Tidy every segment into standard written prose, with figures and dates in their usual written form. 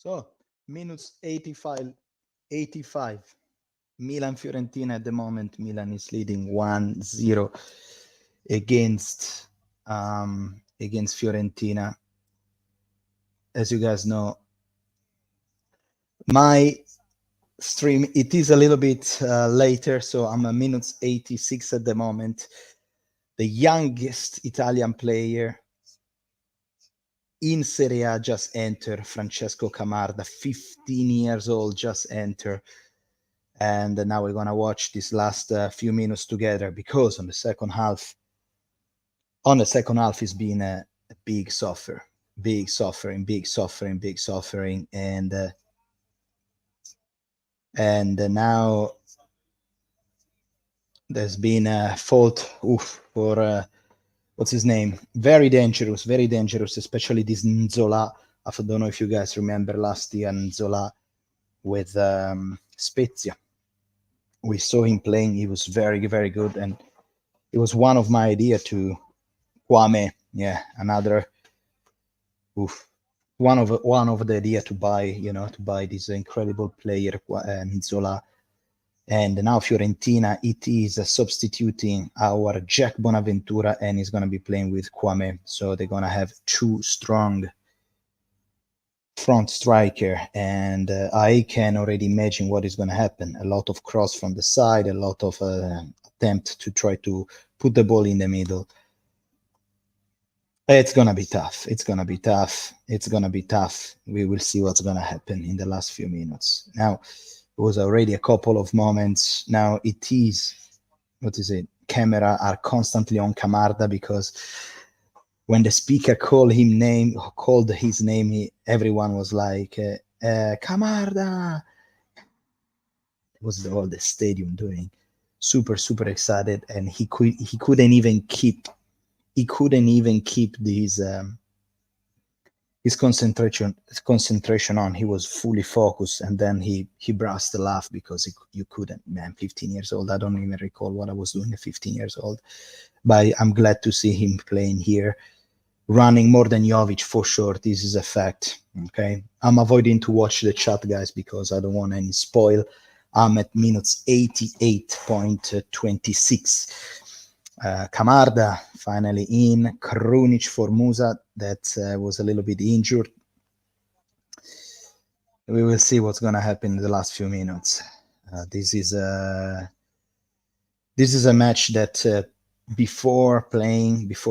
So, minutes 85. Milan Fiorentina at the moment. Milan is leading 1-0 against Fiorentina. As you guys know, my stream, it is a little bit later, so I'm a minutes 86 at the moment. The youngest Italian player in Serie A just entered, Francesco Camarda, 15 years old, just entered. And now we're going to watch this last few minutes together, because on the second half it's been a big suffering. And now there's been a fault for what's his name? Very dangerous, especially this Nzola. I don't know if you guys remember last year Nzola with Spezia. We saw him playing. He was very, very good, and it was one of my idea to Kwame. Yeah, another one of the idea to buy this incredible player Nzola. And now Fiorentina, it is substituting our Jack Bonaventura, and he's going to be playing with Kwame. So they're going to have two strong front striker, and I can already imagine what is going to happen. A lot of cross from the side, a lot of attempt to try to put the ball in the middle. It's going to be tough. We will see what's going to happen in the last few minutes. Now, it was already a couple of moments. Now it is, camera are constantly on Camarda, because when the speaker called his name, everyone was like, Camarda. It was all the stadium doing. Super, super excited, and he couldn't even keep his concentration on. He was fully focused, and then he burst a laugh, because you couldn't, man. 15 years old. I don't even recall what I was doing at 15 years old, but I'm glad to see him playing here, running more than Jovic for sure. This is a fact. Okay, I'm avoiding to watch the chat, guys, because I don't want any spoil. I'm at minutes 88.26. Camarda finally in. Krunic for Musa, that was a little bit injured. We will see what's going to happen in the last few minutes. This is a match that before playing, it's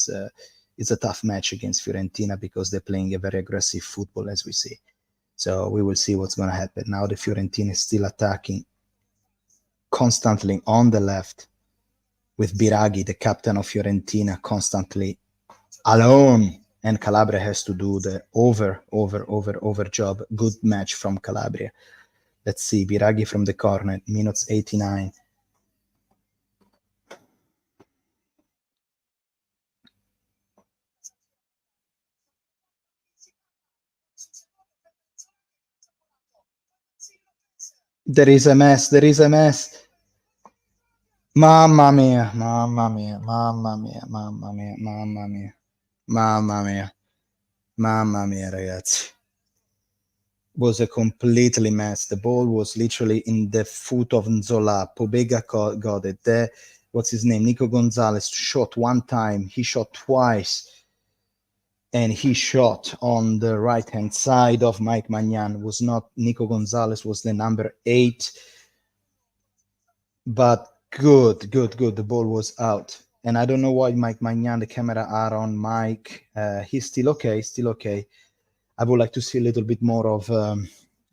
a tough match against Fiorentina, because they're playing a very aggressive football, as we see. So we will see what's going to happen. Now the Fiorentina is still attacking constantly on the left, with Biraghi, the captain of Fiorentina, constantly alone, and Calabria has to do the over job. Good match from Calabria. Let's see, Biraghi from the corner, minutes 89. There is a mess. Mamma mia, ragazzi. Was a completely mess. The ball was literally in the foot of Nzola. Pobega got it there. What's his name? Nico Gonzalez shot one time. He shot twice. And he shot on the right-hand side of Mike Magnan. Was not Nico Gonzalez, was the number 8. But good. The ball was out. And I don't know why Mike Magnan, the camera are on Mike. He's still okay. I would like to see a little bit more of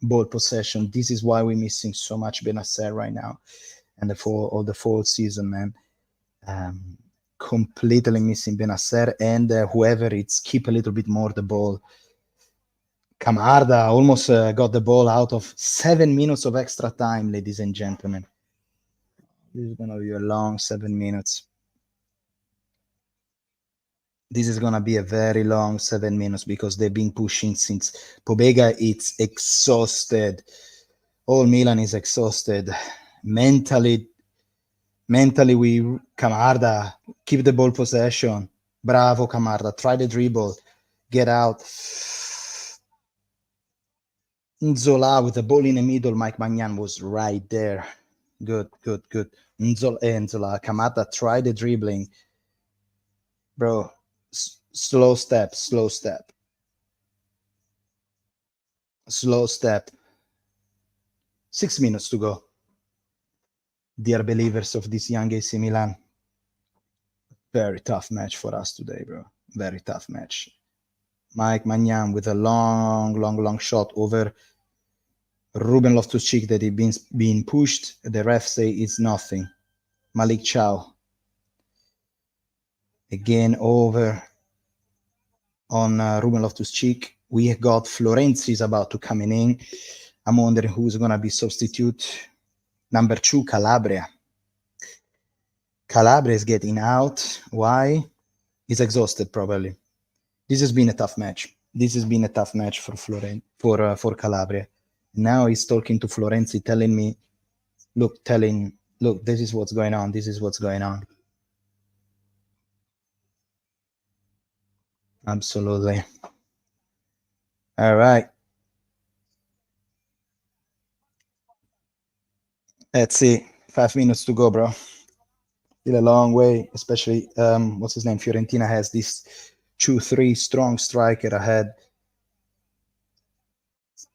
ball possession. This is why we're missing so much Benasser right now, and the fall season, man. Completely missing Benasser, and whoever it's keep a little bit more the ball. Camarda almost got the ball out of 7 minutes of extra time, ladies and gentlemen. This is gonna be a long 7 minutes. This is going to be a very long 7 minutes, because they've been pushing since Pobega. It's exhausted. All Milan is exhausted. Mentally, Camarda, keep the ball possession. Bravo, Camarda. Try the dribble. get out. Nzola with the ball in the middle. Mike Magnan was right there. Good, good, good. Nzola. Kamata tried the dribbling. Bro, slow step, slow step. Slow step. 6 minutes to go. Dear believers of this young AC Milan, very tough match for us today, bro. Very tough match. Mike Magnan with a long shot over Ruben Loftus-Cheek that he been pushed. The ref say it's nothing. Malik Chow again over on Ruben Loftus-Cheek. We got Florenzi is about to come in. I'm wondering who's gonna be substitute. Number 2, Calabria. Calabria is getting out. Why? He's exhausted probably. This has been a tough match. This has been a tough match for for Calabria. Now he's talking to Florenzi, telling me, look, this is what's going on. This is what's going on. Absolutely. All right. Let's see. 5 minutes to go, bro. Still a long way, especially what's his name? Fiorentina has this 2-3 strong striker ahead.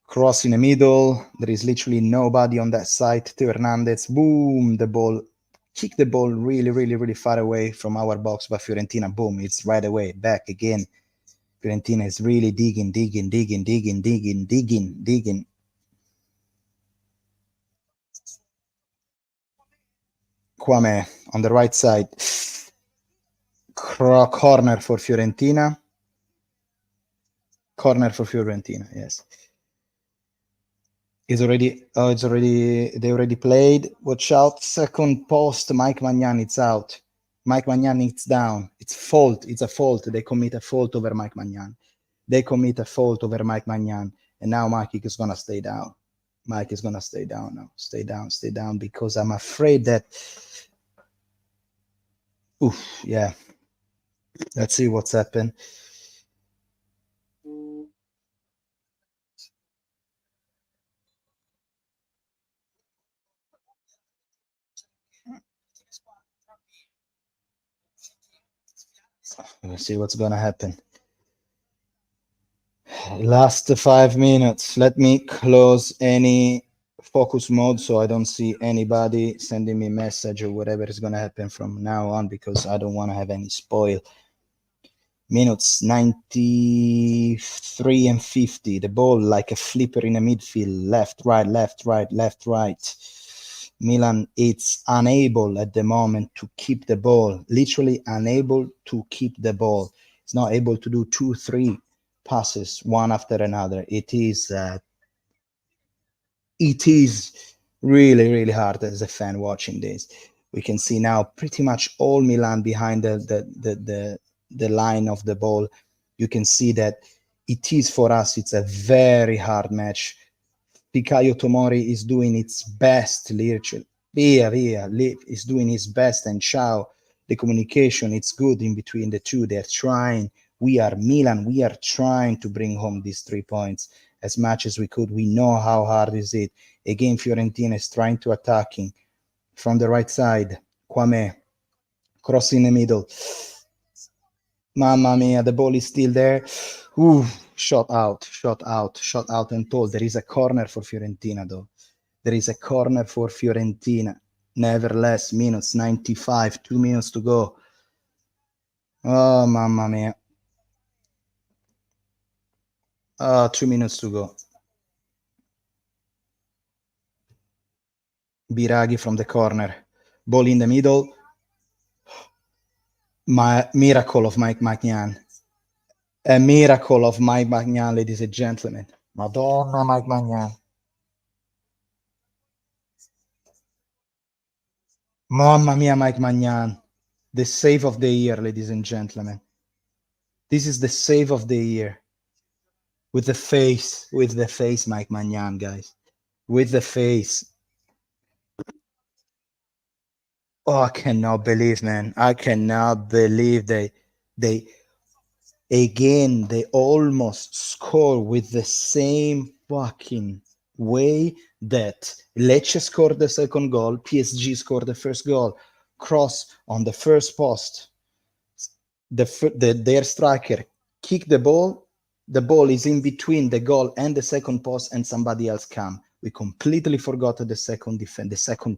Cross in the middle. There is literally nobody on that side. Theo Hernandez. Boom. The ball. Kick the ball really far away from our box, but Fiorentina, boom, it's right away. Back again. Fiorentina is really digging. Kwame on the right side. Corner for Fiorentina. Corner for Fiorentina, yes. They already played. Watch out. Second post, Mike Magnan, it's out. Mike Magnan, it's down. It's a fault. They commit a fault over Mike Magnan. And now Mike is going to stay down. Mike is going to stay down now. Stay down, because I'm afraid that... Oof, yeah. Let's see what's happened. Let's see what's going to happen. Last 5 minutes. Let me close any focus mode so I don't see anybody sending me message or whatever is going to happen from now on, because I don't want to have any spoil. Minutes 93 and 50. The ball like a flipper in the midfield. Left, right. Milan, it's unable at the moment to keep the ball. Literally unable to keep the ball. It's not able to do 2-3 passes one after another. It is really hard as a fan watching this. We can see now pretty much all Milan behind the line of the ball. You can see that it is, for us, it's a very hard match. Pikayo Tomori is doing its best, literally. Is doing his best, and Ciao, the communication, it's good in between the two. They're trying. We are Milan. We are trying to bring home these 3 points as much as we could. We know how hard is it. Again, Fiorentina is trying to attacking from the right side. Kwame, cross in the middle. Mamma mia, the ball is still there. Ooh, shot out, and told. There is a corner for Fiorentina, though. There is a corner for Fiorentina. Nevertheless, minutes 95, 2 minutes to go. Oh, mamma mia. 2 minutes to go. Biraghi from the corner. Ball in the middle. Miracle of Mike Magnan. A miracle of Mike Magnan, ladies and gentlemen. Madonna, Mike Magnan. Mamma mia, Mike Magnan. The save of the year, ladies and gentlemen. This is the save of the year. With the face, Mike Magnan, guys. With the face. Oh, I cannot believe, man. I cannot believe they Again, they almost score with the same fucking way that Lecce scored the second goal, PSG scored the first goal, cross on the first post. Their striker kick the ball is in between the goal and the second post, and somebody else come. We completely forgot the second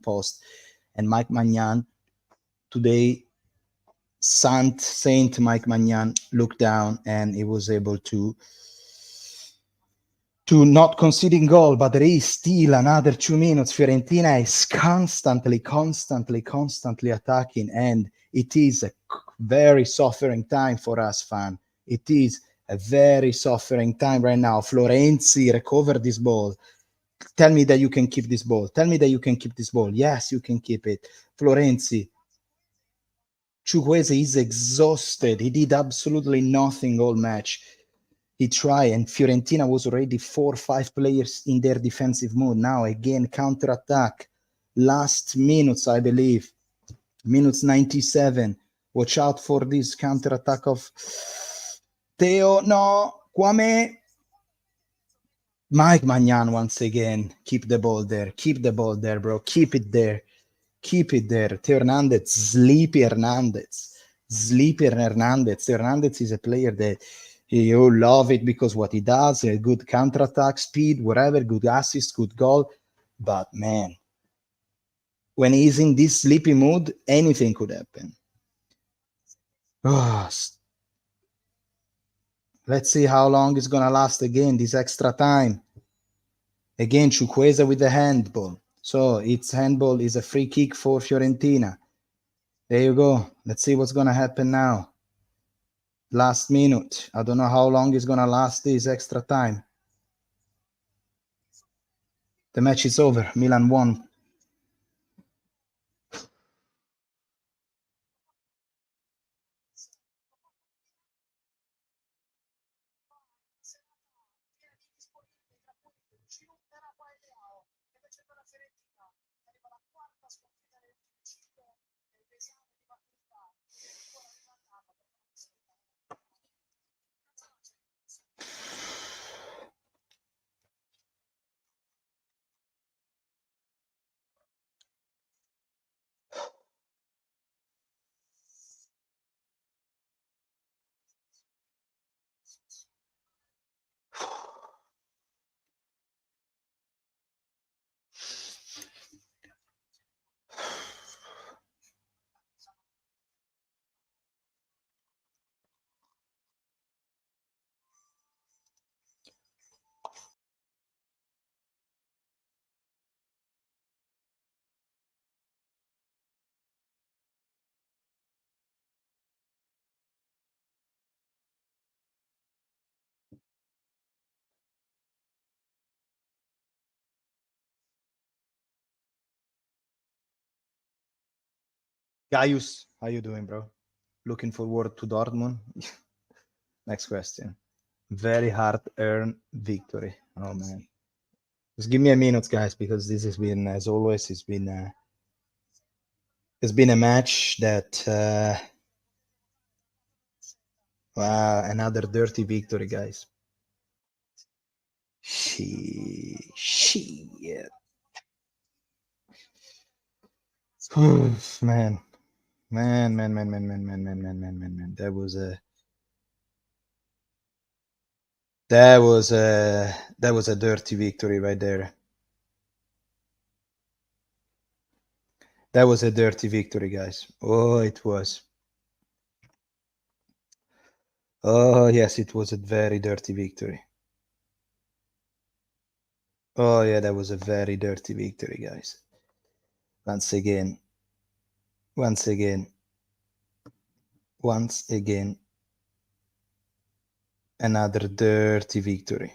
post, and Mike Magnan today, Saint Mike Magnan looked down and he was able to not conceding goal, but there is still another 2 minutes. Fiorentina is constantly attacking, and it is a very suffering time for us, fan. It is a very suffering time right now. Florenzi, recover this ball. Tell me that you can keep this ball. Tell me that you can keep this ball. Yes, you can keep it. Florenzi. Chukwueze is exhausted. He did absolutely nothing all match. He tried, and Fiorentina was already 4 or 5 players in their defensive mode. Now again, counter-attack. Last minutes, I believe. Minutes 97. Watch out for this counter-attack of Theo. No, Kwame. Mike Magnan once again. Keep the ball there. Keep the ball there, bro. Keep it there. Keep it there. Theo Hernandez. Sleepy Hernandez. Sleepy Hernandez. Theo Hernandez is a player that you love it because what he does, a good counter-attack, speed, whatever, good assist, good goal. But man, when he's in this sleepy mood, anything could happen. Oh, let's see how long it's going to last again, this extra time. Again, Chukwueze with the handball. So it's handball is a free kick for Fiorentina. There you go. Let's see what's going to happen now. Last minute. I don't know how long it's going to last this extra time. The match is over. Milan won. Gaius, how you doing, bro? Looking forward to Dortmund? Next question. Very hard-earned victory. Oh, man. Just give me a minute, guys, because this has been, as always, it's been a match that, wow, another dirty victory, guys. Shit. Man. That was a dirty victory right there. That was a dirty victory, guys. Oh, it was. Oh, yes, it was a very dirty victory. Oh, yeah, that was a very dirty victory, guys. Once again, another dirty victory.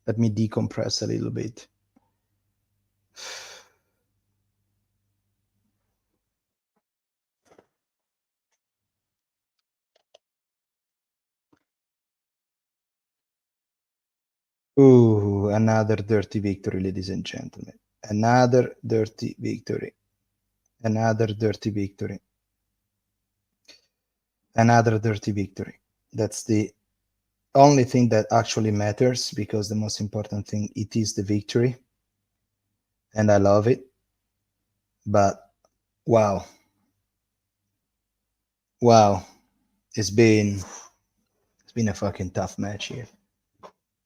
Let me decompress a little bit. Ooh, another dirty victory, ladies and gentlemen. Another dirty victory. Another dirty victory. Another dirty victory. That's the only thing that actually matters, because the most important thing, it is the victory. And I love it. But wow. Wow. It's been a fucking tough match here.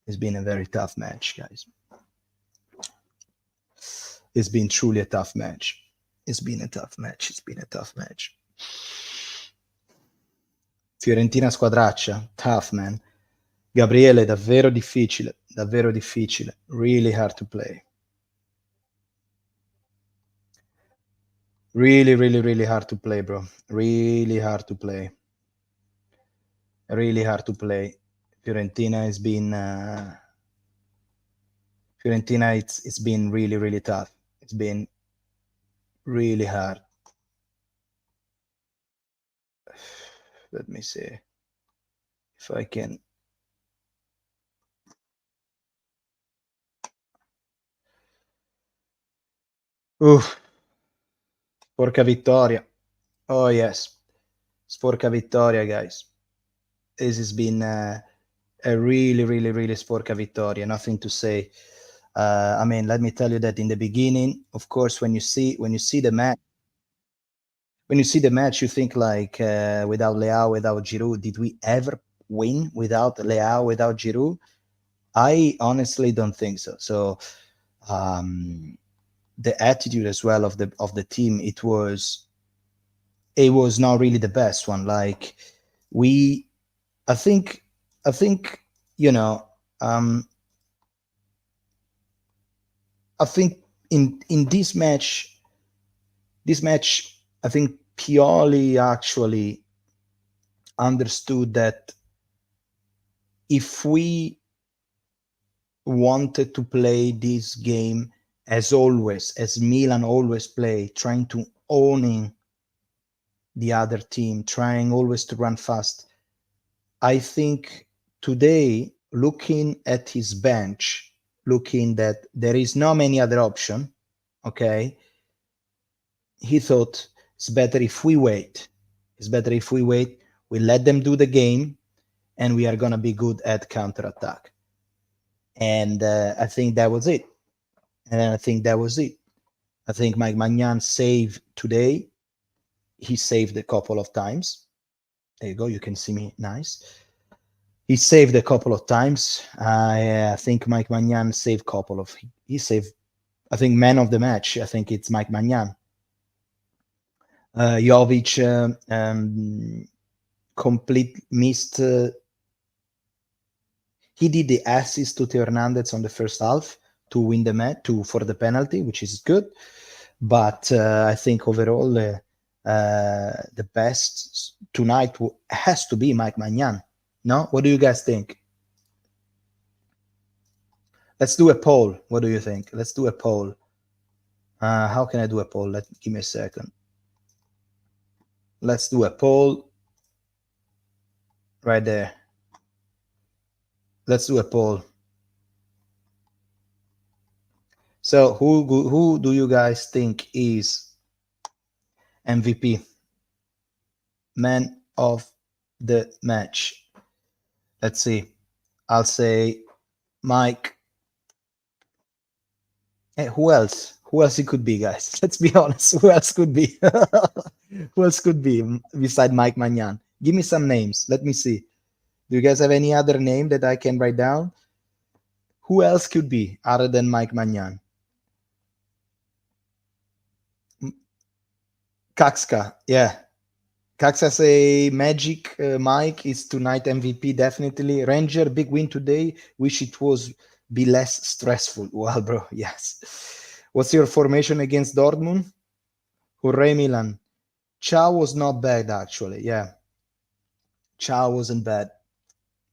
It's been a very tough match, guys. It's been truly a tough match. It's been a tough match. It's been a tough match. Fiorentina squadraccia, tough man. Gabriele, davvero difficile, davvero difficile. Really hard to play. Really, really, really hard to play, bro. Really hard to play. Really hard to play. Fiorentina has been Fiorentina. It's been really, really tough. It's been really hard. Let me see if I can. Oof. Sporca-Vittoria. Oh yes, Sporca-Vittoria, guys. This has been a really, really, really Sporca-Vittoria. Nothing to say. I mean, let me tell you that in the beginning, of course, when you see the match, you think like, without Leao, without Giroud, did we ever win without Leao, without Giroud? I honestly don't think so. So the attitude as well of the team, it was not really the best one. Like we, I think, you know, I think in this match, I think Pioli actually understood that if we wanted to play this game as always, as Milan always play, trying to owning the other team, trying always to run fast, I think today, looking at his bench, looking that there is no many other option, okay, he thought it's better if we wait. It's better if we wait. We let them do the game, and we are gonna be good at counter attack. And I think that was it. I think Mike Magnan saved today. He saved a couple of times. There you go. You can see me. Nice. He saved a couple of times. I think Mike Magnan saved a couple of. He saved. I think man of the match. I think it's Mike Magnan. Jovic complete missed. He did the assist to Theo Hernandez on the first half to win the match, for the penalty, which is good. But I think overall, the best tonight has to be Mike Magnan. No, what do you guys think? Let's do a poll. What do you think? Let's do a poll. How can I do a poll? Give me a second. Let's do a poll right there. Let's do a poll. So who do you guys think is MVP? Man of the match. Let's see. I'll say Mike. Hey, who else? Who else it could be, guys? Let's be honest. Who else could be? Who else could be beside Mike Magnan? Give me some names. Let me see. Do you guys have any other name that I can write down? Who else could be other than Mike Magnan? Kakska, yeah. Kaksa say Magic Mike is tonight MVP, definitely. Ranger, big win today. Wish it was be less stressful. Well, bro, yes. What's your formation against Dortmund? Hooray, Milan. Chow was not bad, actually. Yeah. Chow wasn't bad.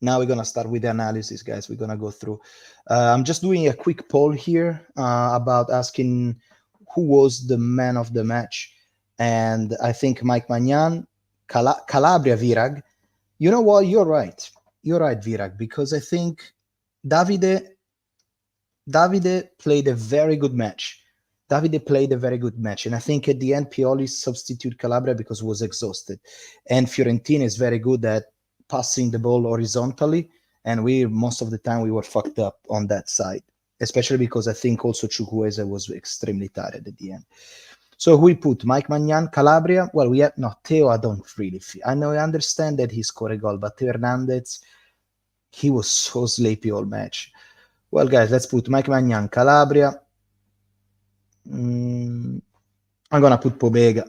Now we're going to start with the analysis, guys. We're going to go through. I'm just doing a quick poll here about asking who was the man of the match. And I think Mike Magnan, Calabria, Virag. You know what? You're right. You're right, Virag, because I think Davide played a very good match. Davide played a very good match, and I think at the end Pioli substituted Calabria because he was exhausted. And Fiorentina is very good at passing the ball horizontally, and we most of the time we were fucked up on that side, especially because I think also Chukwueze was extremely tired at the end. So we put Mike Magnan, Calabria. Well, we have no Theo. I don't really feel. I know I understand that he scored a goal, but Theo Hernandez, he was so sleepy all match. Well, guys, let's put Mike Magnan, Calabria. I'm gonna put Pobega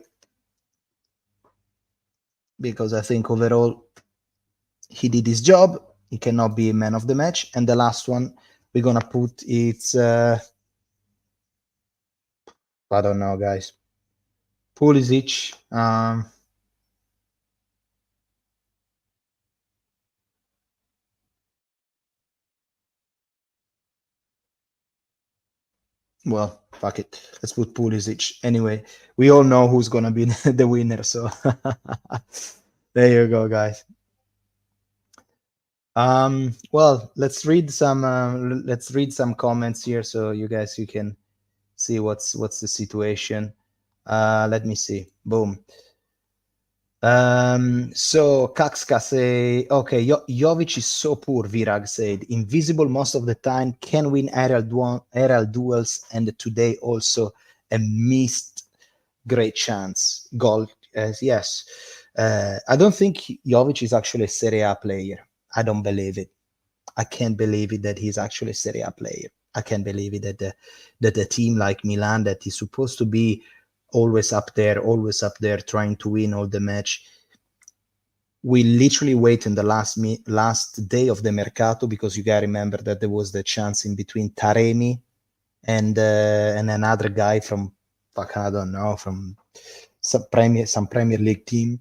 because I think overall he did his job. He cannot be a man of the match. And the last one we're gonna put it's I don't know, guys. Pulisic. Well, fuck it. Let's put Pulisic. Anyway, we all know who's gonna be the winner. So there you go, guys. Well, let's read some comments here, so you guys you can see what's the situation. Let me see. Boom. So Kakska say, okay, Jovic is so poor, Virag said. Invisible most of the time, can win aerial duels, and today also a missed great chance. Goal, yes. I don't think Jovic is actually a Serie A player. I don't believe it. I can't believe it that he's actually a Serie A player. I can't believe it that a team like Milan, that is supposed to be always up there, trying to win all the match. We literally wait in the last day of the Mercato, because you gotta remember that there was the chance in between Taremi and another guy from I don't know, from some Premier League team.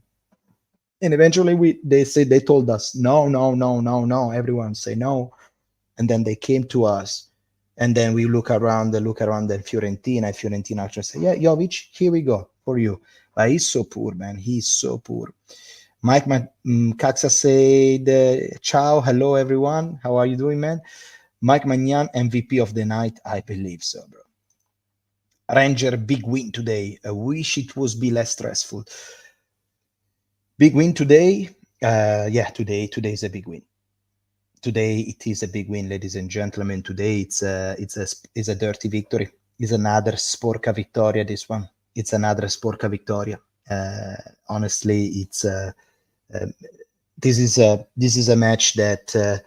And eventually they told us no. Everyone say no, and then they came to us. And then we look around the Fiorentina actually say, yeah, Jovic, here we go for you. But he's so poor, man. He's so poor. Mike Kaxa said, ciao, hello, everyone. How are you doing, man? Mike Magnan, MVP of the night. I believe so, bro. Ranger, big win today. I wish it was be less stressful. Big win today. Today is a big win. Today it is a big win, ladies and gentlemen. Today it's a dirty victory. It's another Sporca-Vittoria. This one, it's another Sporca-Vittoria. Honestly, it's this is a match that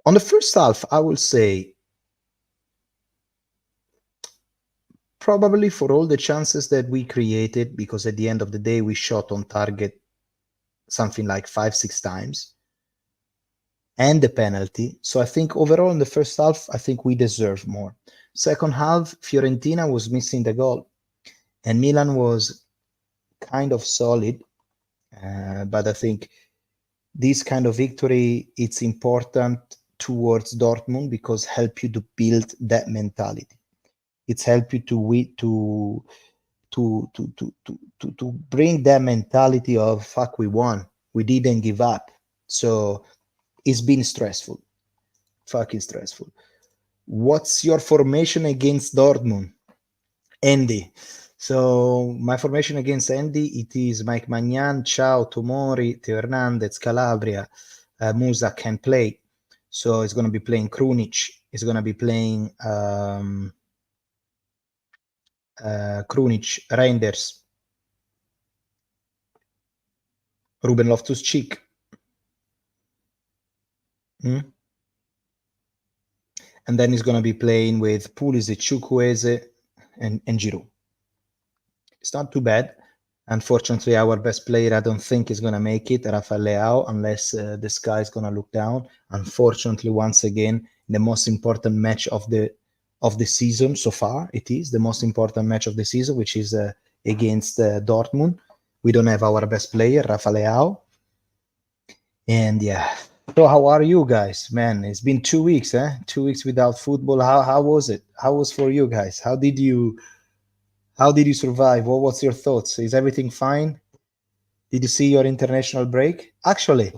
on the first half, I will say probably for all the chances that we created, because at the end of the day we shot on target something like 5-6 times, and the penalty. So I think overall in the first half, I think we deserve more. Second half, Fiorentina was missing the goal, and Milan was kind of solid. But I think this kind of victory, it's important towards Dortmund, because help you to build that mentality. It's help you to bring that mentality of fuck, we won, we didn't give up. So it's been stressful, fucking stressful. What's your formation against Dortmund, Andy? So my formation against Andy, it is Mike Magnan, Ciao, Tomori, Theo Hernandez, Calabria, Musa can play. So it's going to be playing Krunic. It's going to be playing Krunic, Reinders, Ruben Loftus-Cheek. And then he's going to be playing with Pulisic, Chukwueze, and Giroud. It's not too bad. Unfortunately, our best player, I don't think is going to make it, Rafael Leao, unless the sky is going to look down. Unfortunately, once again, the most important match of the season so far, it is the most important match of the season, which is against Dortmund. We don't have our best player, Rafael Leao. And yeah. So how are you guys, man? It's been 2 weeks, 2 weeks without football. How was it? How was for you guys? How did you survive? What's your thoughts? Is everything fine? Did you see your international break? Actually,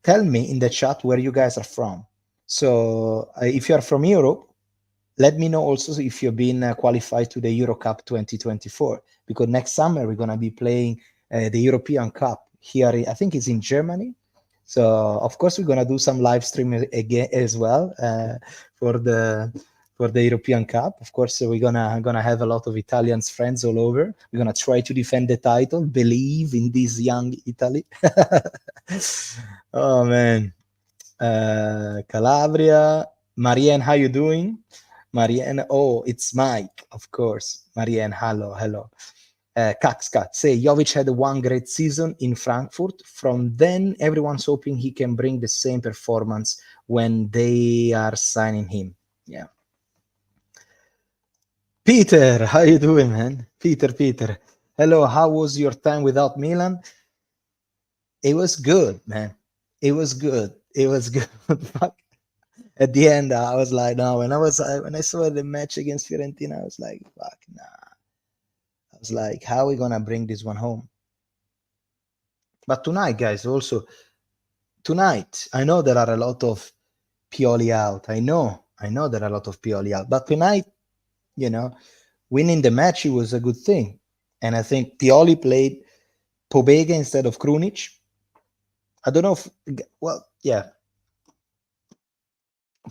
tell me in the chat where you guys are from. So if you are from Europe, let me know also if you've been qualified to the Euro Cup 2024, because next summer we're going to be playing the European Cup here. I think it's in Germany. So of course we're going to do some live stream again as well for the European Cup. Of course, we're gonna have a lot of Italians friends all over. We're gonna try to defend the title. Believe in this young Italy. Oh man, Calabria. Marianne, how you doing? Marianne, oh, it's Mike, of course. Marianne, hello. Kaxka, say Jovic had one great season in Frankfurt. From then, everyone's hoping he can bring the same performance when they are signing him. Yeah. Peter, how you doing, man? Peter. Hello, how was your time without Milan? It was good, man. It was good. At the end, I was like, no. When I saw the match against Fiorentina, I was like, fuck, nah. I was like, how are we gonna bring this one home? But tonight, guys, also tonight, I know there are a lot of Pioli out. I know there are a lot of Pioli out. But tonight, winning the match, it was a good thing. And I think Pioli played Pobega instead of Krunic. I don't know if,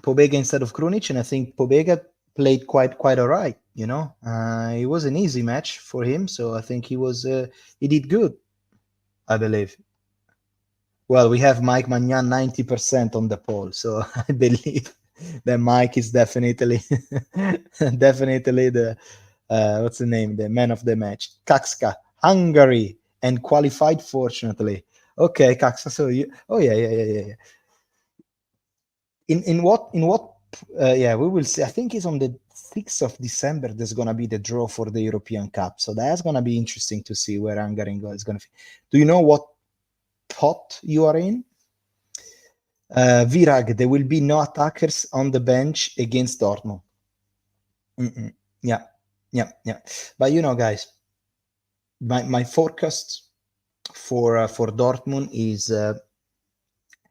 Pobega instead of Krunic, and I think Pobega played quite all right. It was an easy match for him, so I think he did good, I believe. Well, we have Mike Magnan 90% on the poll, so I believe that Mike is definitely the what's the name? The man of the match. Kakska, Hungary, and qualified, fortunately. Okay, Kakska. So you? Oh yeah. In what? Yeah, we will see. I think it's on the 6th of December. There's gonna be the draw for the European Cup, so that's gonna be interesting to see where Hungary is gonna. Do you know what pot you are in? Virag, there will be no attackers on the bench against Dortmund. Yeah. But guys, my forecast for Dortmund is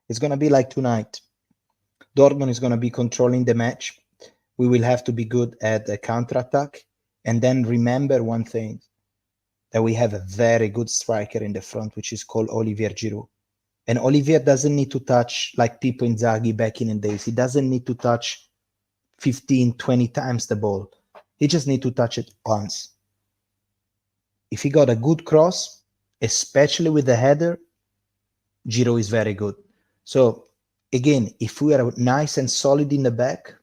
it's gonna be like tonight. Dortmund is gonna be controlling the match. We will have to be good at the counter-attack, and then remember one thing, that we have a very good striker in the front, which is called Olivier Giroud. And Olivier doesn't need to touch like Pippo Inzaghi back in the days. He doesn't need to touch 15, 20 times the ball. He just needs to touch it once. If he got a good cross, especially with the header, Giroud is very good. So again, if we are nice and solid in the back,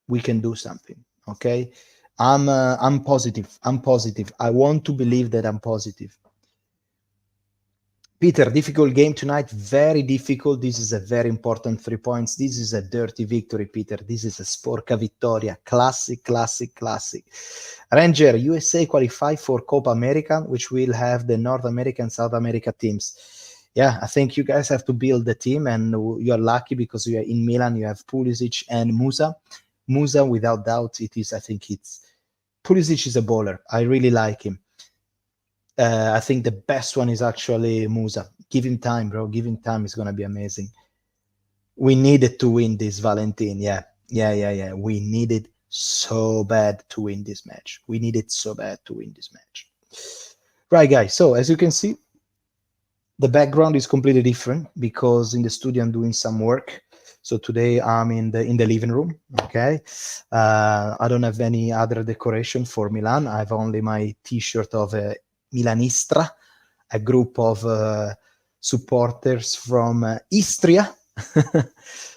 we can do something. Okay, I'm positive. I want to believe that I'm positive. Peter, difficult game tonight, very difficult. This is a very important 3 points. This is a dirty victory, Peter. This is a Sporca-Vittoria. Classic. Ranger, USA qualify for Copa America, which will have the North America and South America teams. Yeah, I think you guys have to build the team, and you're lucky because you are in Milan. You have Pulisic and Musa. Musa, without doubt, Pulisic is a baller. I really like him. I think the best one is actually Musa. Give him time, bro. Give him time. It's going to be amazing. We needed to win this, Valentin. Yeah. We needed so bad to win this match. Right, guys. So as you can see, the background is completely different because in the studio I'm doing some work. So today I'm in the living room. Okay. I don't have any other decoration for Milan. I have only my T-shirt of Milanistra, a group of supporters from Istria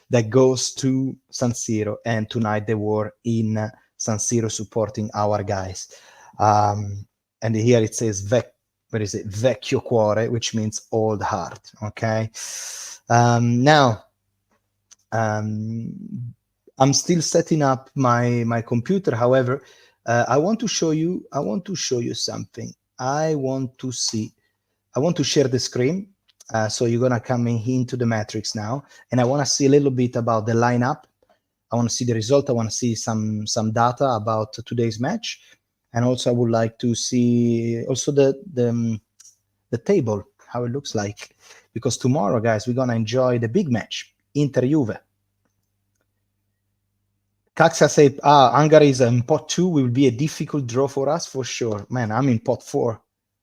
that goes to San Siro, and tonight they were in San Siro supporting our guys. And here it says Vecchio Cuore, which means old heart. Okay. Now I'm still setting up my computer. However, I want to show you something. I want to share the screen. So you're going to come into the matrix now, and I want to see a little bit about the lineup. I want to see the result. I want to see some data about today's match. And also I would like to see also the table, how it looks like, because tomorrow, guys, we're going to enjoy the big match, Inter-Juve. Kaxa say, Hungary is in pot 2. Will be a difficult draw for us for sure. Man, I'm in pot 4.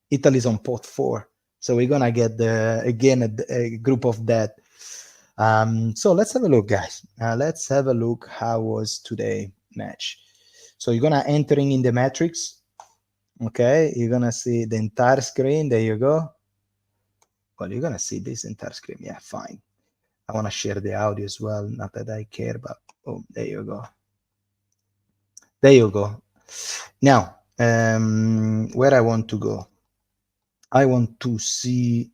Italy's on pot 4. So we're gonna get a group of death. So let's have a look, guys. Let's have a look how was today match. So you're gonna entering in the matrix. Okay, you're gonna see the entire screen. There you go. Well, you're gonna see this entire screen. Yeah, fine. I want to share the audio as well. Not that I care, but oh, there you go. There you go. Now, where I want to go, I want to see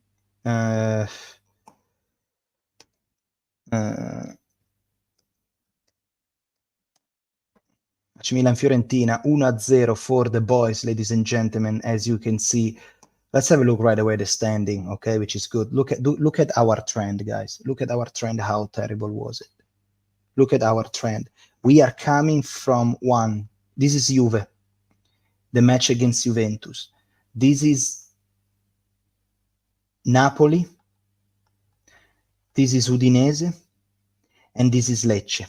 Milan Fiorentina 1-0 for the boys, ladies and gentlemen. As you can see, let's have a look right away the standing, okay, which is good. Look at our trend, guys. Look at our trend. How terrible was it? Look at our trend. We are coming from one. This is Juve, the match against Juventus. This is Napoli. This is Udinese. And this is Lecce.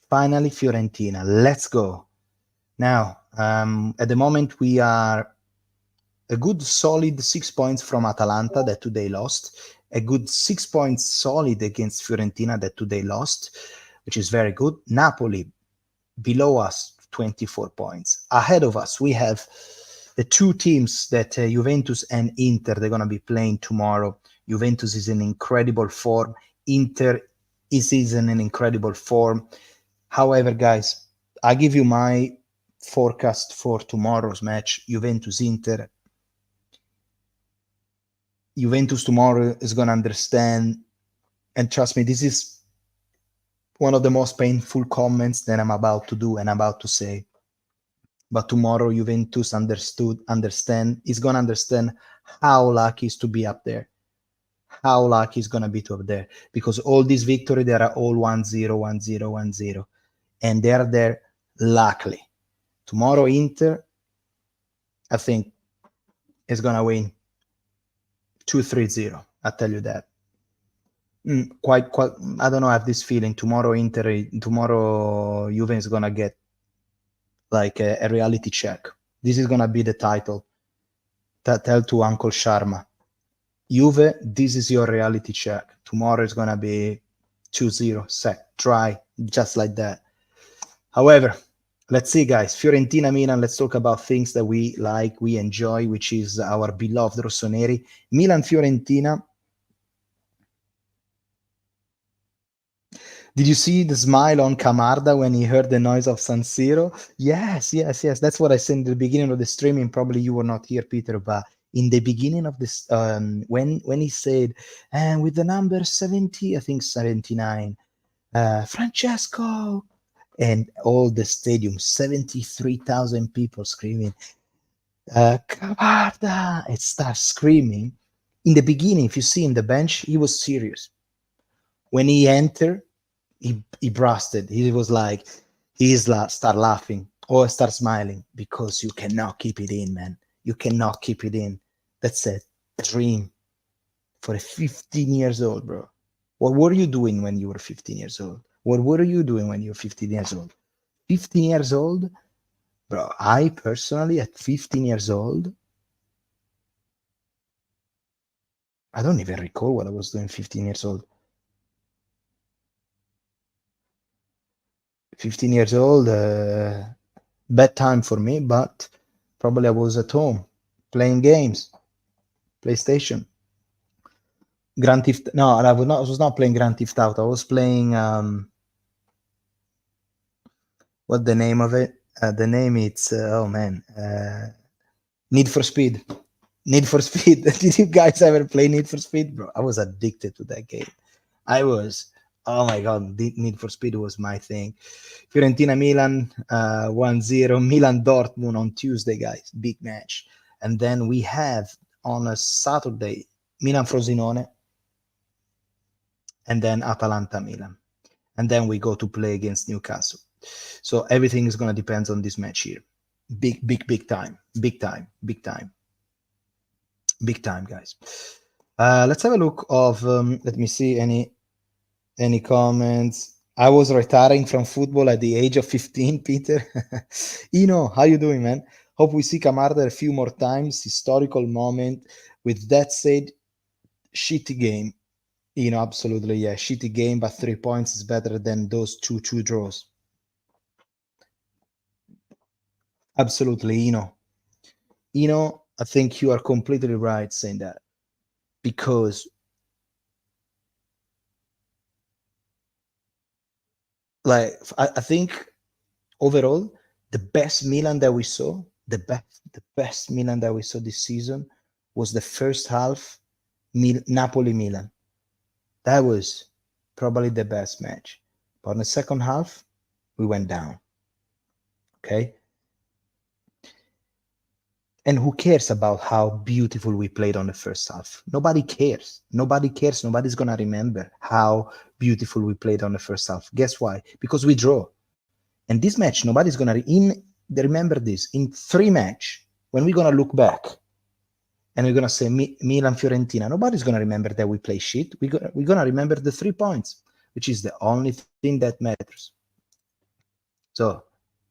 Finally, Fiorentina. Let's go. Now, at the moment, we are a good solid 6 points from Atalanta that today lost. A good 6 points solid against Fiorentina that today lost, which is very good. Napoli below us, 24 points. Ahead of us, we have the two teams that Juventus and Inter, they're going to be playing tomorrow. Juventus is in incredible form. Inter is in an incredible form. However, guys, I give you my forecast for tomorrow's match, Juventus-Inter. Juventus tomorrow is going to understand, and trust me, this is one of the most painful comments that I'm about to do and about to say. But tomorrow, Juventus is going to understand how lucky is to be up there. How lucky is going to be to up there. Because all these victories, they are all 1-0, 1-0, 1-0. And they are there luckily. Tomorrow, Inter, I think, is going to win 2-3-0. I'll tell you that. Quite. I don't know. I have this feeling tomorrow Juve is gonna get like a reality check. This is gonna be the title. Tell to Uncle Sharma, Juve, this is your reality check. Tomorrow is gonna be 2-0. Set, try just like that. However, let's see, guys. Fiorentina, Milan. Let's talk about things that we like, we enjoy, which is our beloved Rossoneri. Milan, Fiorentina. Did you see the smile on Camarda when he heard the noise of San Siro? Yes. That's what I said in the beginning of the streaming. Probably you were not here, Peter, but in the beginning of this, when he said, and with the number 70, I think 79, Francesco, and all the stadium, 73,000 people screaming, Camarda, it starts screaming. In the beginning, if you see in the bench, he was serious. When he entered, he brusted. He was like, start laughing or start smiling because you cannot keep it in, man. You cannot keep it in. That's a dream for a 15 years old, bro. What were you doing when you were 15 years old? What were you doing when you were 15 years old? 15 years old, bro. I personally, at 15 years old, I don't even recall what I was doing 15 years old. 15 years old, bad time for me, but probably I was at home playing games, PlayStation. Grand Theft. No, I was not playing Grand Theft Auto. I was playing what the name of it? The name it's oh man, Need for Speed. Need for Speed. Did you guys ever play Need for Speed, bro? I was addicted to that game. I was. Oh my god, Need for Speed was my thing. Fiorentina Milan 1-0. Milan Dortmund on Tuesday, guys. Big match. And then we have on a Saturday Milan Frosinone, and then Atalanta Milan. And then we go to play against Newcastle. So everything is going to depend on this match here. Big time, guys. Let's have a look of, let me see any comments. I was retiring from football at the age of 15, Peter. How you doing, man? Hope we see Camarda a few more times. Historical moment. With that said, shitty game. Absolutely, yeah. Shitty game, but 3 points is better than those two draws. Absolutely, I think you are completely right saying that, because I think overall the best Milan that we saw, the best Milan that we saw this season was the first half Napoli Milan. That was probably the best match. But in the second half, we went down. Okay. And who cares about how beautiful we played on the first half? Nobody cares. Nobody cares. Nobody's going to remember how beautiful we played on the first half. Guess why? Because we draw. And this match, nobody's going to remember this. In 3 match, when we're going to look back and we're going to say Milan Fiorentina, nobody's going to remember that we play shit. We're going to remember the 3 points, which is the only thing that matters. So,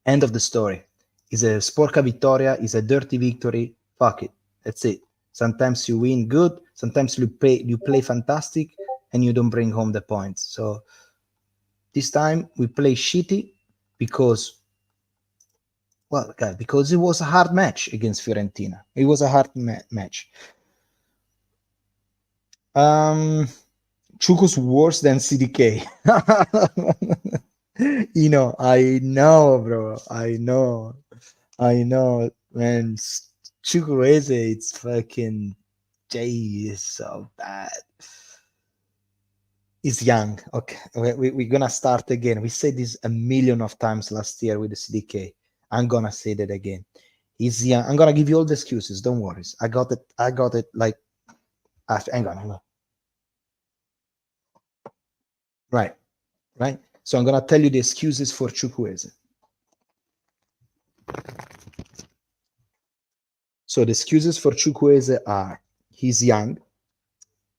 end of the story. Is a Sporca-Vittoria, is a dirty victory. Fuck it. That's it. Sometimes you win good, sometimes you play fantastic, and you don't bring home the points. So this time we play shitty because it was a hard match against Fiorentina. It was a hard match. Chuku's worse than CDK. I know, bro. I know, man. Chukwueze, it's fucking Jay is so bad. He's young. Okay, we're gonna start again. We said this a million of times last year with the CDK. I'm gonna say that again. He's young. I'm gonna give you all the excuses. Don't worry. I got it. Like, hang on. Right. So I'm gonna tell you the excuses for Chukwueze. So the excuses for Chukwueze are: he's young.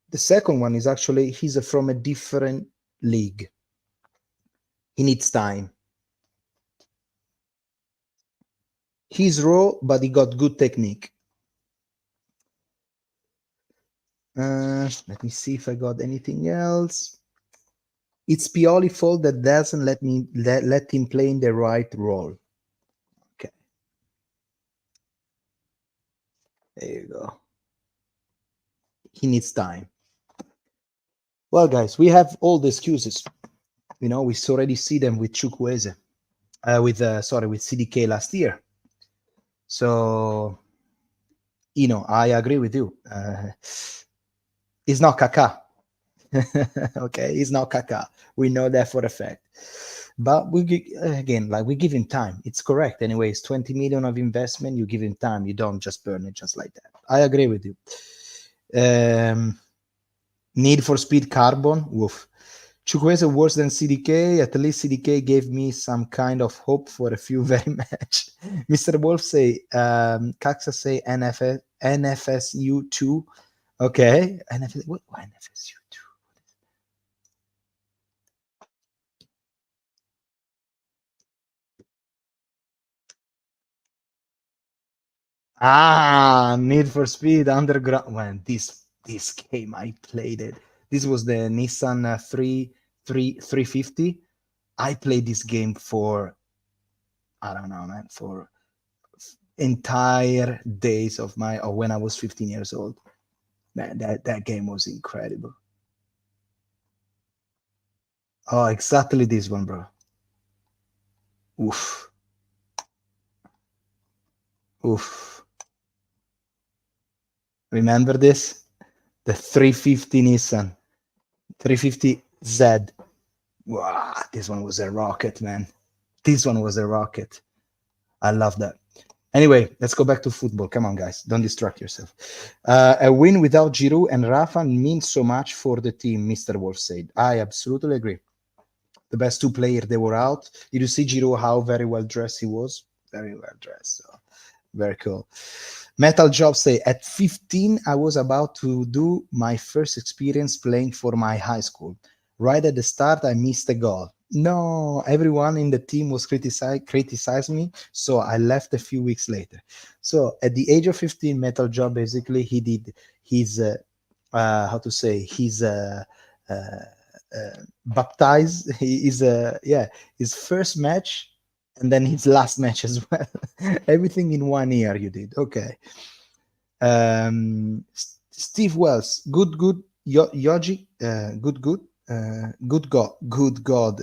The second one is actually he's from a different league. He needs time. He's raw, but he got good technique. Let me see if I got anything else. It's Pioli's fault that doesn't let him play in the right role. Okay. There you go. He needs time. Well, guys, we have all the excuses. We already see them with Chukwueze, with CDK last year. So, I agree with you. He's not Kaká. Okay, he's not Kaká. We know that for a fact. But we give him time. It's correct. Anyways, 20 million of investment, you give him time. You don't just burn it just like that. I agree with you. Need for Speed Carbon. Woof. Chukwueze worse than CDK. At least CDK gave me some kind of hope for a few very match. Mr. Wolf say, Caxa say NFSU 2. Okay. What NFSU 2? Need for Speed Underground. Man, this game, I played it. This was the Nissan 350. I played this game for, I don't know, man, for entire days of when I was 15 years old. Man, that game was incredible. Oh, exactly this one, bro. Oof. Remember this? The 350 Nissan. 350Z. Wow, this one was a rocket, man. This one was a rocket. I love that. Anyway, let's go back to football. Come on, guys. Don't distract yourself. A win without Giroud and Rafa means so much for the team, Mr. Wolf said. I absolutely agree. The best 2 players, they were out. Did you see Giroud, how very well dressed he was? Very well dressed. So, very cool. Metal Job say, at 15, I was about to do my first experience playing for my high school. Right at the start, I missed a goal. No, everyone in the team was criticized me, so I left a few weeks later. So at the age of 15, Metal Job basically he did his how to say his uh, baptized. He is yeah, his first match and then his last match as well. Everything in 1 year you did. Okay. Steve Wells, good. Yoji, good God.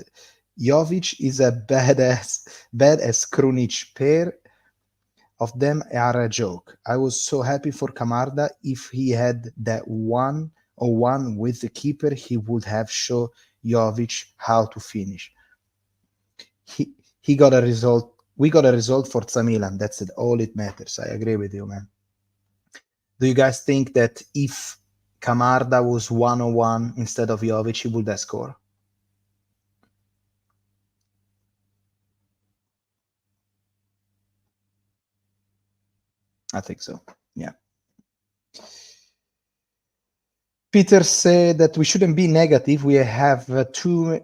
Jovic is a bad as Krunic. Pair of them are a joke. I was so happy for Camarda. If he had that 1-on-1 with the keeper, he would have shown Jovic how to finish. He got a result. We got a result for Milan. That's it. All it matters. I agree with you, man. Do you guys think that if Camarda was 1-on-1 instead of Jovic, he would have scored? I think so. Yeah. Peter said that we shouldn't be negative. We have a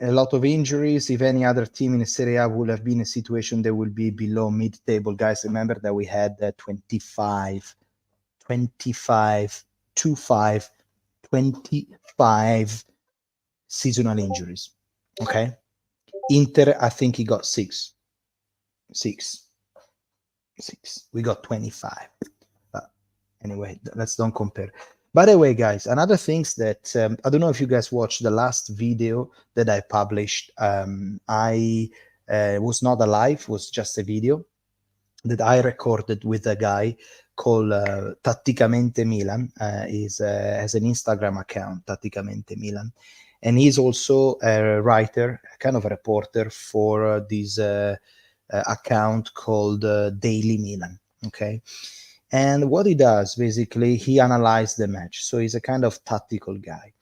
lot of injuries. If any other team in the Serie A would have been in a situation that will be below mid-table, guys, remember that we had 25, 25, 25, 25 seasonal injuries. Okay. Inter, I think he got six. We got 25. But anyway, let's don't compare. By the way, guys, another things that I don't know if you guys watched the last video that I published. I was not alive, was just a video that I recorded with a guy called Tatticamente Milan. Has an Instagram account, Tatticamente Milan, and he's also a writer, kind of a reporter for this account called Daily Milan. Okay. And what he does basically, he analyzes the match. So he's a kind of tactical guy.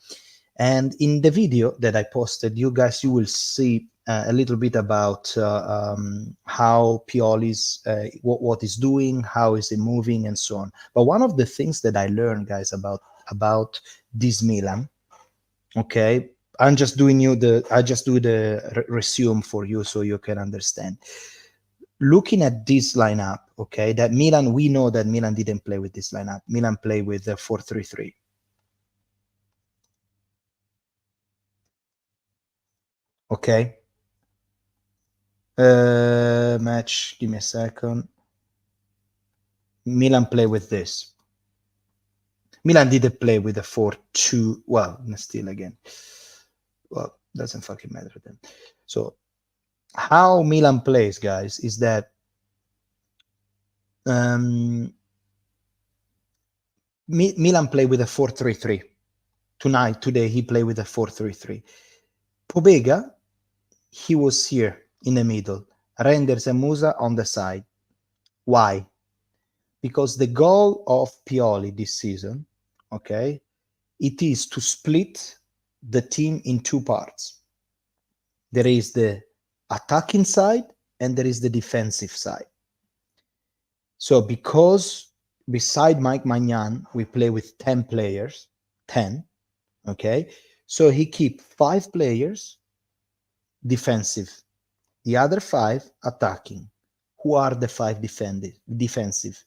And in the video that I posted, you will see a little bit about how Pioli's what he's doing, how is he moving, and so on. But one of the things that I learned, guys, about this Milan, okay, I just do the resume for you so you can understand. Looking at this lineup, okay, that Milan, we know that Milan didn't play with this lineup. Milan played with the 4-3-3. Okay. Match, give me a second. Milan play with this. Milan didn't play with a 4-2. Well, still again. Well, doesn't fucking matter then. So how Milan plays, guys, is that Milan play with a 4-3-3. Today, he played with a 4-3-3. Pobega, he was here in the middle. Renders and Musa on the side. Why? Because the goal of Pioli this season, okay, it is to split the team in two parts. There is the attacking side and there is the defensive side. So because beside Mike Magnan, we play with 10 players, 10, okay? So he keep 5 players defensive, the other 5 attacking. Who are the 5 defensive?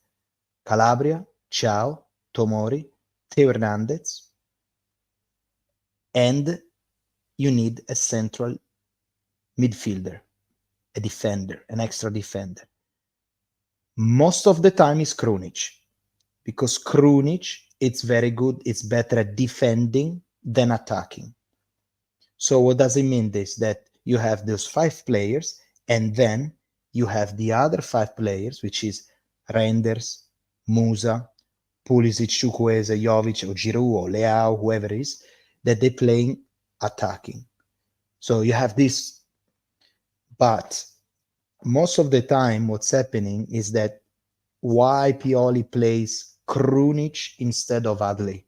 Calabria, Ciao, Tomori, Theo Hernandez, and you need a central midfielder, a defender, an extra defender. Most of the time is Krunic, because Krunic, it's very good, it's better at defending than attacking. So what does it mean? This that you have those 5 players, and then you have the other 5 players, which is Renders, Musa, Pulisic, Chukwueze, Jovic, or Giroud, or Leao, whoever it is, that they're playing attacking. So you have this, but most of the time what's happening is that why Pioli plays Krunic instead of Adli?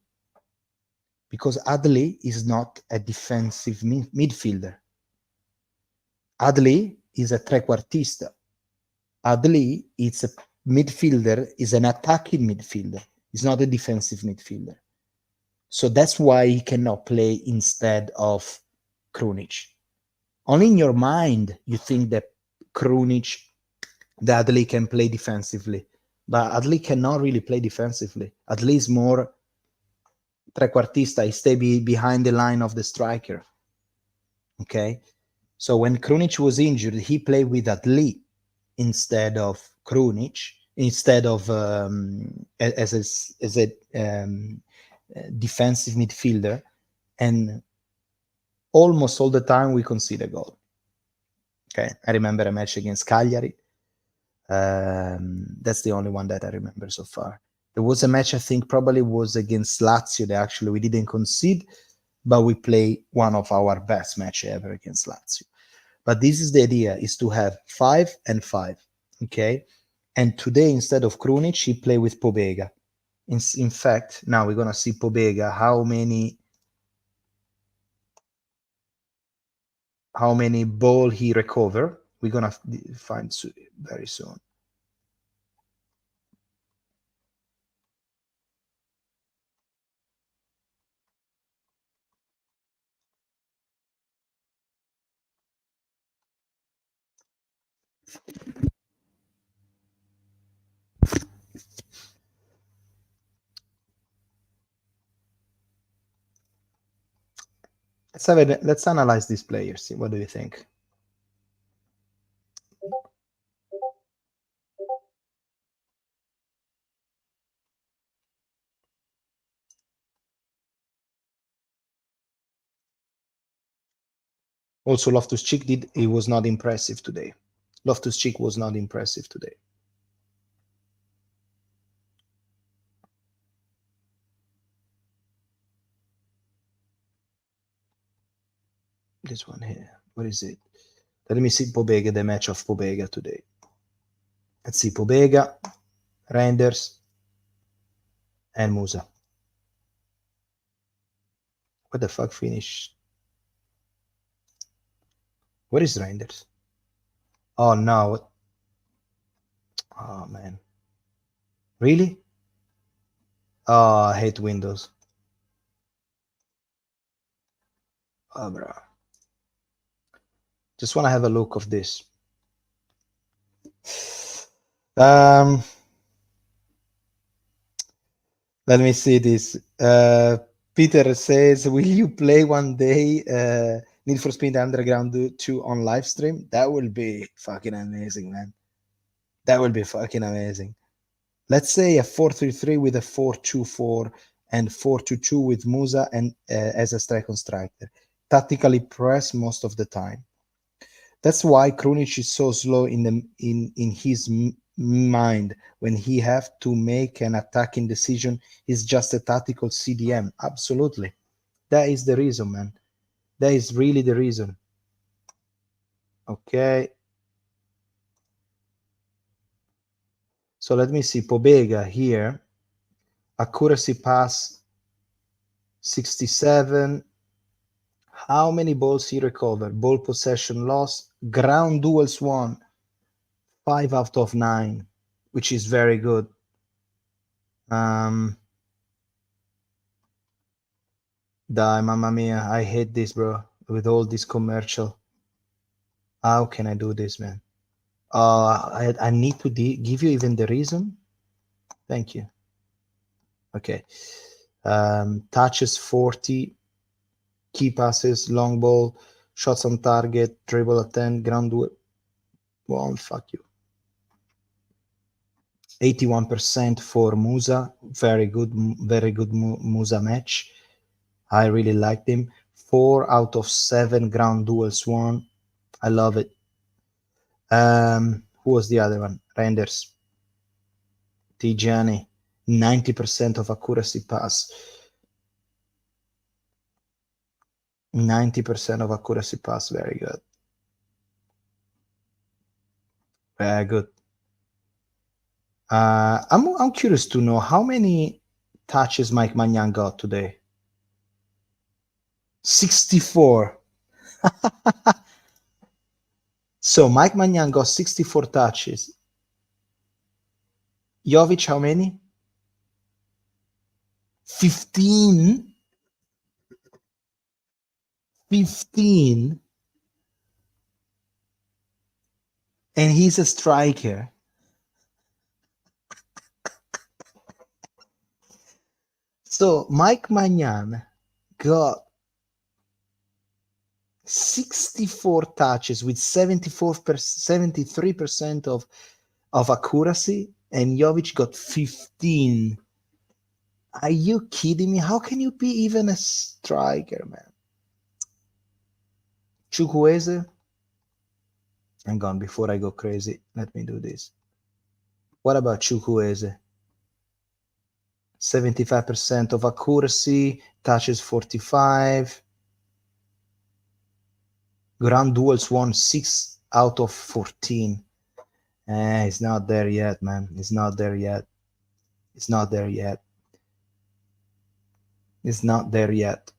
Because Adli is not a defensive midfielder. Adli is a trequartista. Adli is a midfielder, is an attacking midfielder. He's not a defensive midfielder. So that's why he cannot play instead of Krunic. only in your mind you think that Krunic, that Adli can play defensively, but Adli cannot really play defensively. Adli is more trequartista. He stay behind the line of the striker. Okay, so when Krunic was injured, he played with Adli instead of Krunic, instead of as a defensive midfielder, and almost all the time we concede a goal. Okay, I remember a match against Cagliari. That's the only one that I remember so far. There was a match I think probably was against Lazio that actually we didn't concede, but we play one of our best match ever against Lazio. But this is the idea, is to have 5 and 5, okay? And today, instead of Krunic, he play with Pobega. In fact, now we're going to see Pobega, how many ball he recover. We're going to find very soon. Let's analyze these players. See, what do you think? Also, Loftus-Cheek he was not impressive today. Loftus-Cheek was not impressive today. This one here. What is it? Let me see Pobega, the match of Pobega today. Let's see Pobega, Reinders, and Musa. What the fuck finished? Where is Reinders? Oh no. Oh man. Really? Oh, I hate Windows. Oh, bro. Just want to have a look of this. Let me see this. Peter says, will you play one day Need for Speed Underground 2 on live stream? That will be fucking amazing, man. That will be fucking amazing. Let's say a 4-3-3 with a 4-2-4 and 4-2-2 with Musa and as a second striker. Tactically press most of the time. That's why Krunic is so slow in his mind. When he have to make an attacking decision, he's just a tactical CDM. Absolutely. That is the reason, man. That is really the reason. Okay. So let me see. Pobega here. Accuracy pass 67. How many balls he recovered? Ball possession loss. Ground duels won. 5 out of 9, which is very good. Die, mamma mia. I hate this, bro. With all this commercial. How can I do this, man? I need to give you even the reason. Thank you. Okay. Touches 40. Key passes, long ball, shots on target, dribble at 10, ground duel. Well, fuck you. 81% for Musa. Very good Musa match. I really liked him. 4 out of 7 ground duels won. I love it. Who was the other one? Reinders. Tijani. 90% of accuracy pass. 90% of accuracy pass. Very good. Very good. I'm curious to know how many touches Mike Maignan got today. 64. So Mike Maignan got 64 touches. Jovic, how many? 15. 15. and he's a striker. So Mike Magnan got 64 touches with 73% of accuracy, and Jovic got 15. Are you kidding me? How can you be even a striker, man? Chukwueze. Hang on, before I go crazy, let me do this. What about Chukwueze? 75% of accuracy, touches 45. Ground duels won 6 out of 14. He's not there yet, man. He's not there yet. It's not there yet. It's not there yet,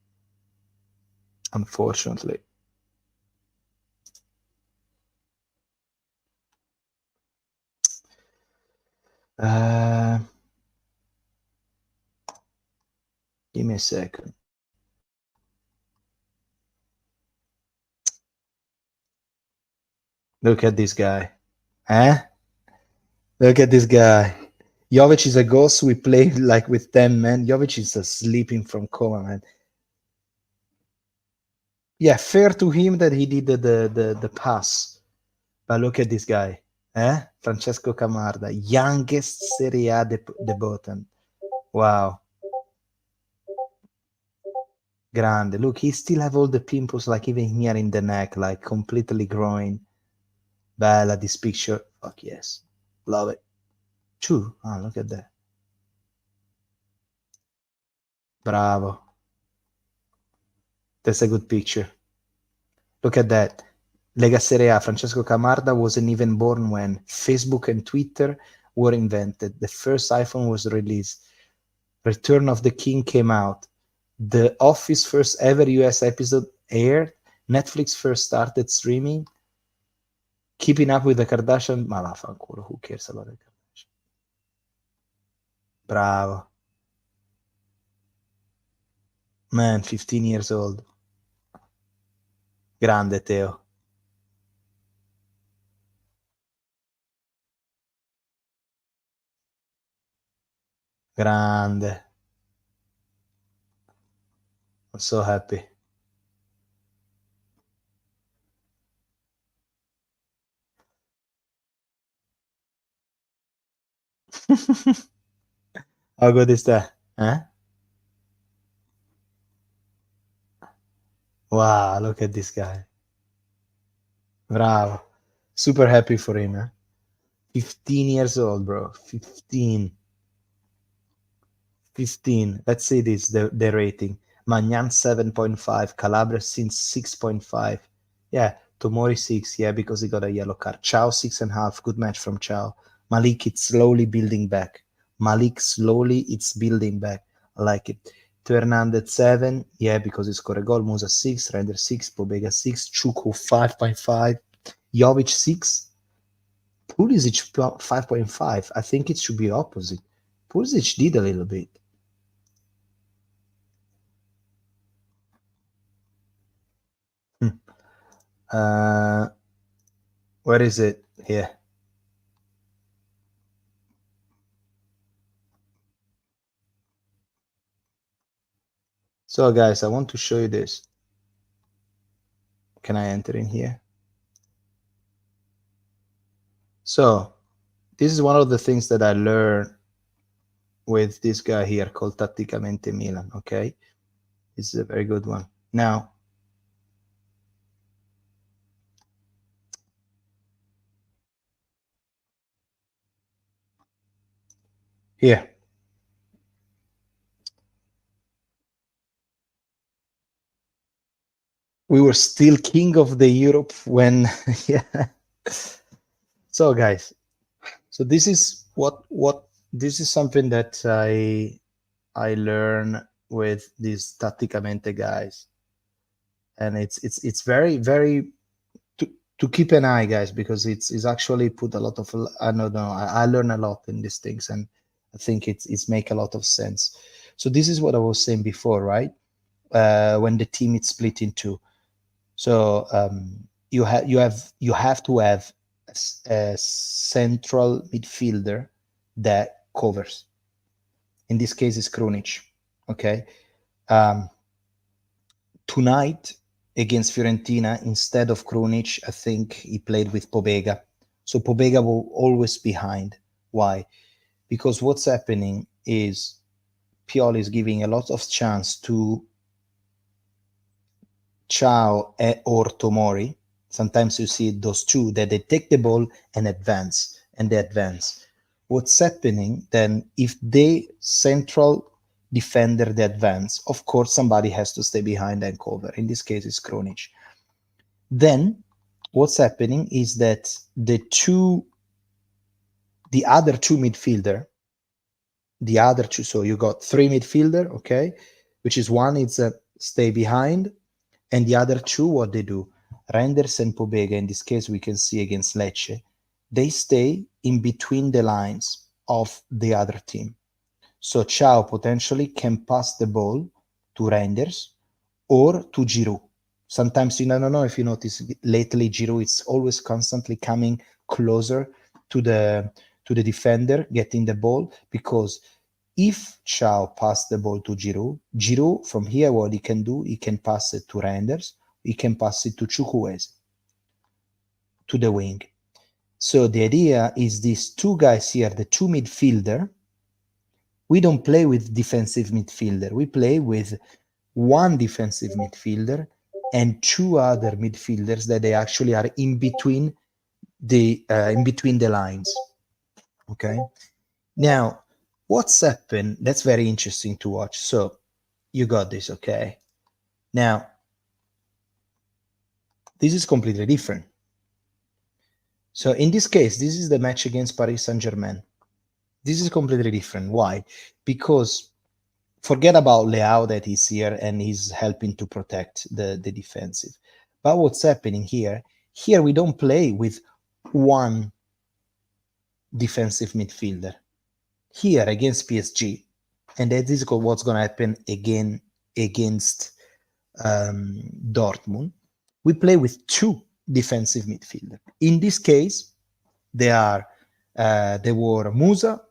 unfortunately. Give me a second. Look at this guy. Look at this guy. Jovic is a ghost. We play like with 10 men. Jovic is sleeping from coma, man. Yeah, fair to him that he did the pass. But look at this guy. Francesco Camarda, youngest Serie A debutant. Wow. Grande. Look, he still have all the pimples, like even here in the neck, like completely growing. Bella, this picture. Fuck yes. Love it. True. Oh, look at that. Bravo. That's a good picture. Look at that. Lega Serie A, Francesco Camarda wasn't even born when Facebook and Twitter were invented. The first iPhone was released. Return of the King came out. The Office first ever US episode aired. Netflix first started streaming. Keeping Up with the Kardashian. Ma vaffanculo, who cares about the Kardashian? Bravo. Man, 15 years old. Grande Theo. Grande. I'm so happy. How good is that? Wow, look at this guy. Bravo. Super happy for him. 15 years old, bro. 15. 15. Let's see this, the rating. Magnan 7.5. Calabria since 6.5. Yeah, Tomori 6. Yeah, because he got a yellow card. Chow 6.5. Good match from Chow. Malik, it's slowly building back. Malik, slowly, it's building back. I like it. Hernandez 7. Yeah, because he scored a goal. Musa 6. Render 6. Pobega 6. Chuku 5.5. Jovic 6. Pulisic 5.5. I think it should be opposite. Pulisic did a little bit. Where is it? Here. So guys, I want to show you this. Can I enter in here? So this is one of the things that I learned with this guy here called Tatticamente Milan. Okay, this is a very good one. Now, here. We were still king of the Europe when yeah. So guys, so this is what this is something that I learn with these Tatticamente guys, and it's very to keep an eye, guys, because it's actually put a lot of I don't know I learn a lot in these things, and I think it's make a lot of sense. So this is what I was saying before, right? When the team is split in two, so you have to have a a central midfielder that covers. In this case, it's Krunic. Okay. Tonight against Fiorentina, instead of Krunic, I think he played with Pobega. So Pobega will always behind. Why? Because what's happening is Pioli is giving a lot of chance to Ciao or Tomori. Sometimes you see those two that they take the ball and advance, and they advance. What's happening then, if the central defender the advance, of course somebody has to stay behind and cover. In this case, it's Krunic. Then what's happening is that the other two midfielder, so you got three midfielder, okay, which is one is stay behind, and the other two, what they do, Reinders and Pobega, in this case we can see against Lecce, they stay in between the lines of the other team. So Ciao potentially can pass the ball to Reinders or to Giroud. Sometimes, I don't know if you notice lately, Giroud is always constantly coming closer to the defender, getting the ball, because if Ciao pass the ball to Giroud from here, what he can do, he can pass it to Reinders, he can pass it to Chukwueze, to the wing. So the idea is these two guys here, the two midfielder, we don't play with defensive midfielder. We play with one defensive midfielder and two other midfielders that they actually are in between the lines. Okay. Now, what's happened? That's very interesting to watch. So you got this, okay? Now, this is completely different. So in this case, this is the match against Paris Saint-Germain. This is completely different. Why? Because forget about Leao that is here and he's helping to protect the defensive. But what's happening here? Here we don't play with one defensive midfielder. Here against PSG, and that is what's going to happen again against Dortmund, we play with two defensive midfielders. In this case, they were Musa.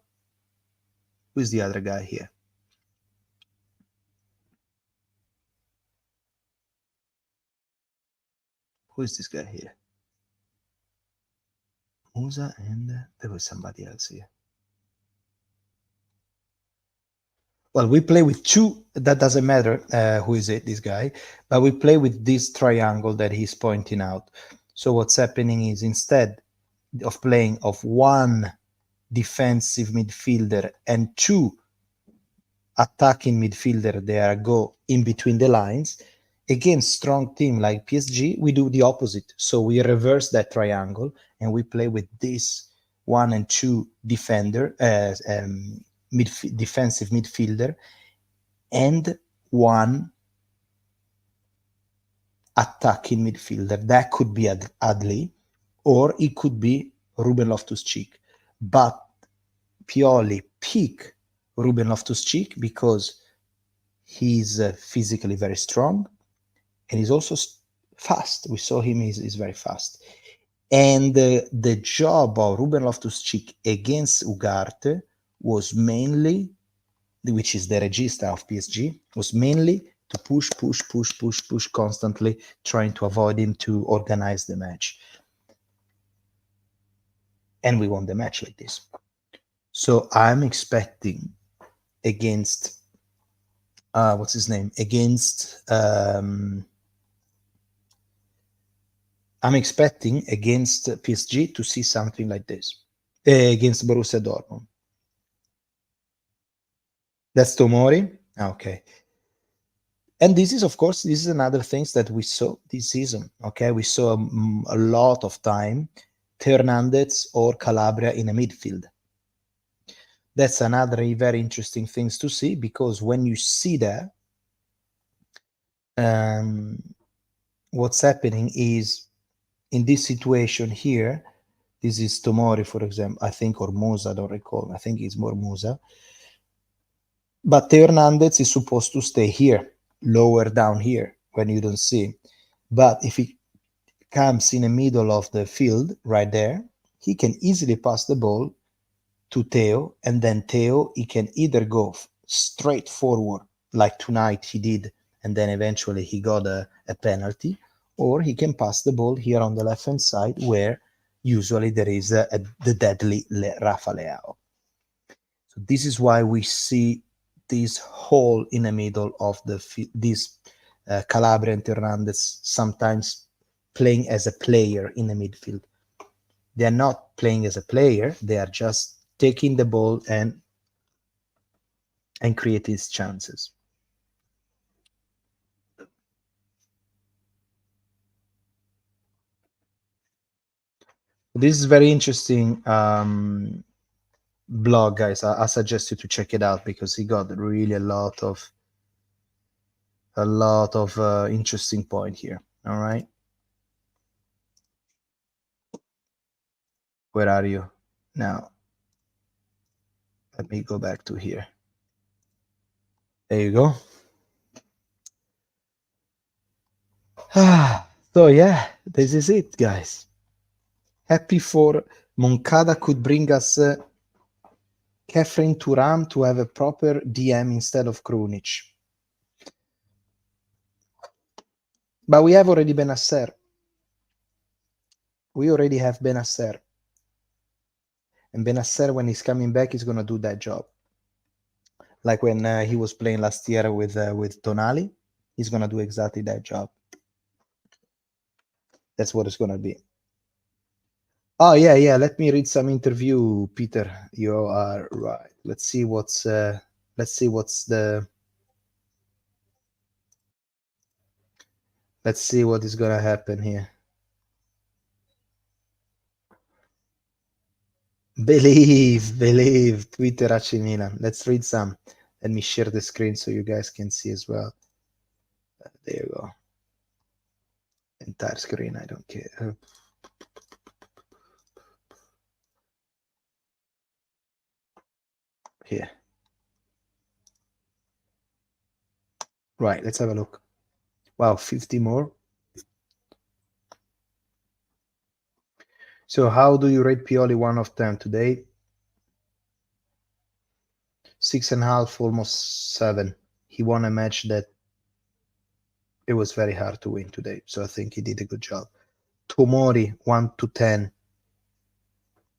Who's the other guy here? Who is this guy here? Musa, and there was somebody else here. Well, we play with two. That doesn't matter who is it, this guy, but we play with this triangle that he's pointing out. So what's happening is, instead of playing of one defensive midfielder and two attacking midfielder, they go in between the lines. Against strong team like PSG, we do the opposite. So we reverse that triangle and we play with this one and two defender, defensive midfielder, and one attacking midfielder. That could be Adli, or it could be Ruben Loftus-Cheek. But Pioli pick Ruben Loftus-Cheek because he's physically very strong and he's also fast. We saw him, he's very fast. And the job of Ruben Loftus-Cheek against Ugarte was mainly, which is the regista of PSG, was mainly to push constantly, trying to avoid him to organize the match. And we won the match like this. So I'm expecting against, what's his name? I'm expecting against PSG to see something like this. Against Borussia Dortmund. That's Tomori? Okay. And this is, of course, this is another things that we saw this season. Okay, we saw a lot of time Theo Hernandez or Calabria in a midfield. That's another very interesting things to see, because when you see that, what's happening is, in this situation here, this is Tomori, for example, I think, or Musa, I don't recall. I think it's more Musa. But Theo Hernandez is supposed to stay here, lower down here, when you don't see. But if he comes in the middle of the field, right there, he can easily pass the ball to Theo, and then Theo, he can either go straight forward, like tonight he did, and then eventually he got a penalty, or he can pass the ball here on the left-hand side, where usually there is the deadly Rafa Leao. So this is why we see this hole in the middle of this Calabria and Hernandez sometimes playing as a player in the midfield. They are not playing as a player, they are just taking the ball and create these chances. This is very interesting blog, guys. I suggest you to check it out because he got really a lot of interesting point here. All right, where are you now? Let me go back to here. There you go. So yeah, this is it, guys. Happy for Moncada could bring us Kefren Turam to have a proper DM instead of Krunic. But we have already Benasser. We already have Benasser. And Benasser, when he's coming back, is going to do that job. Like when he was playing last year with Tonali, he's going to do exactly that job. That's what it's going to be. Oh, yeah. Let me read some interview, Peter. You are right. Let's see what's the... Let's see what is going to happen here. Believe, Twitter AC Milan. Let's read some. Let me share the screen so you guys can see as well. There you go. Entire screen, I don't care. Here. Right, let's have a look. Wow, 50 more. So how do you rate Pioli 1 of 10 today? 6.5, almost 7. He won a match that it was very hard to win today. So I think he did a good job. Tomori, 1 to 10.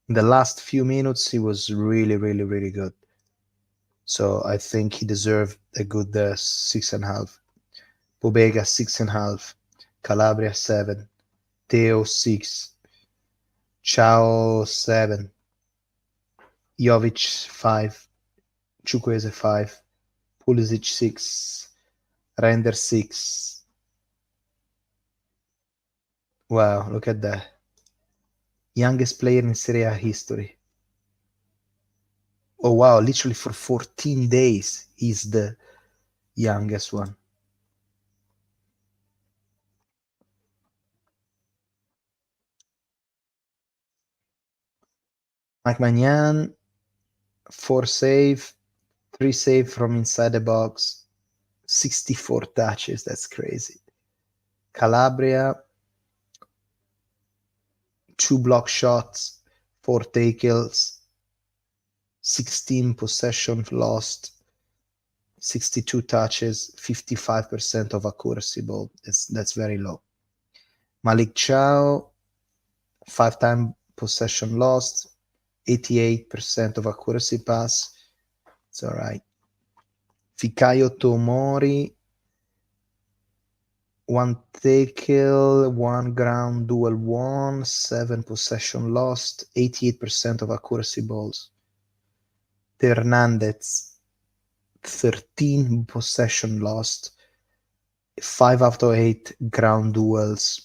In the last few minutes, he was really, really, really good. So I think he deserved a good 6.5. Pobega, 6.5. Calabria, 7. Theo, 6. Ciao, 7. Jovic, 5. Chukwueze, 5. Pulisic, 6. Render, 6. Wow, look at that. Youngest player in Serie A history. Oh, wow, literally for 14 days, he's the youngest one. Mike Magnan, 4 save, 3 save from inside the box, 64 touches. That's crazy. Calabria, 2 block shots, 4 tackles, 16 possession lost, 62 touches, 55% of accuracy ball. That's very low. Malik Chow, 5-time possession lost, 88% of accuracy pass. It's all right. Fikayo Tomori, 1 tackle, 1 ground duel won, 7 possession lost, 88% of accuracy balls. Hernandez, 13 possession lost, 5 out of 8 ground duels.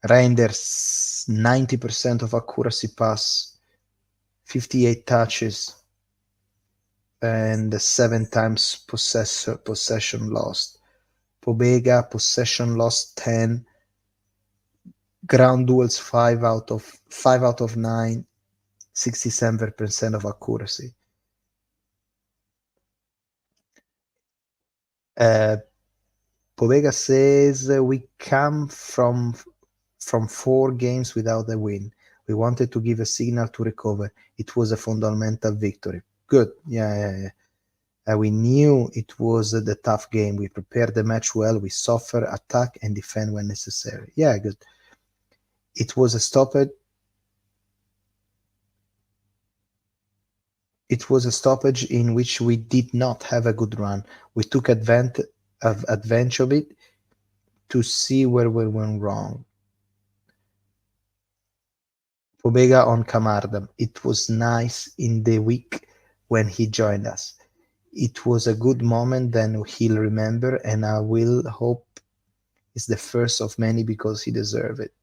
Reinders, 90% of accuracy pass, 58 touches, and 7 times possession lost. Pobega, possession lost 10, ground duels 5 out of 9, 67% of accuracy. Uh, Povega says we come from 4 games without a win. We wanted to give a signal to recover. It was a fundamental victory. Good. Yeah, yeah, yeah. We knew it was the tough game. We prepared the match well. We suffer, attack, and defend when necessary. Yeah, good. It was a stoppage. It was a stoppage in which we did not have a good run. We took advantage of it to see where we went wrong. Pobega on Camarda. It was nice in the week when he joined us. It was a good moment then he'll remember, and I will hope it's the first of many because he deserved it.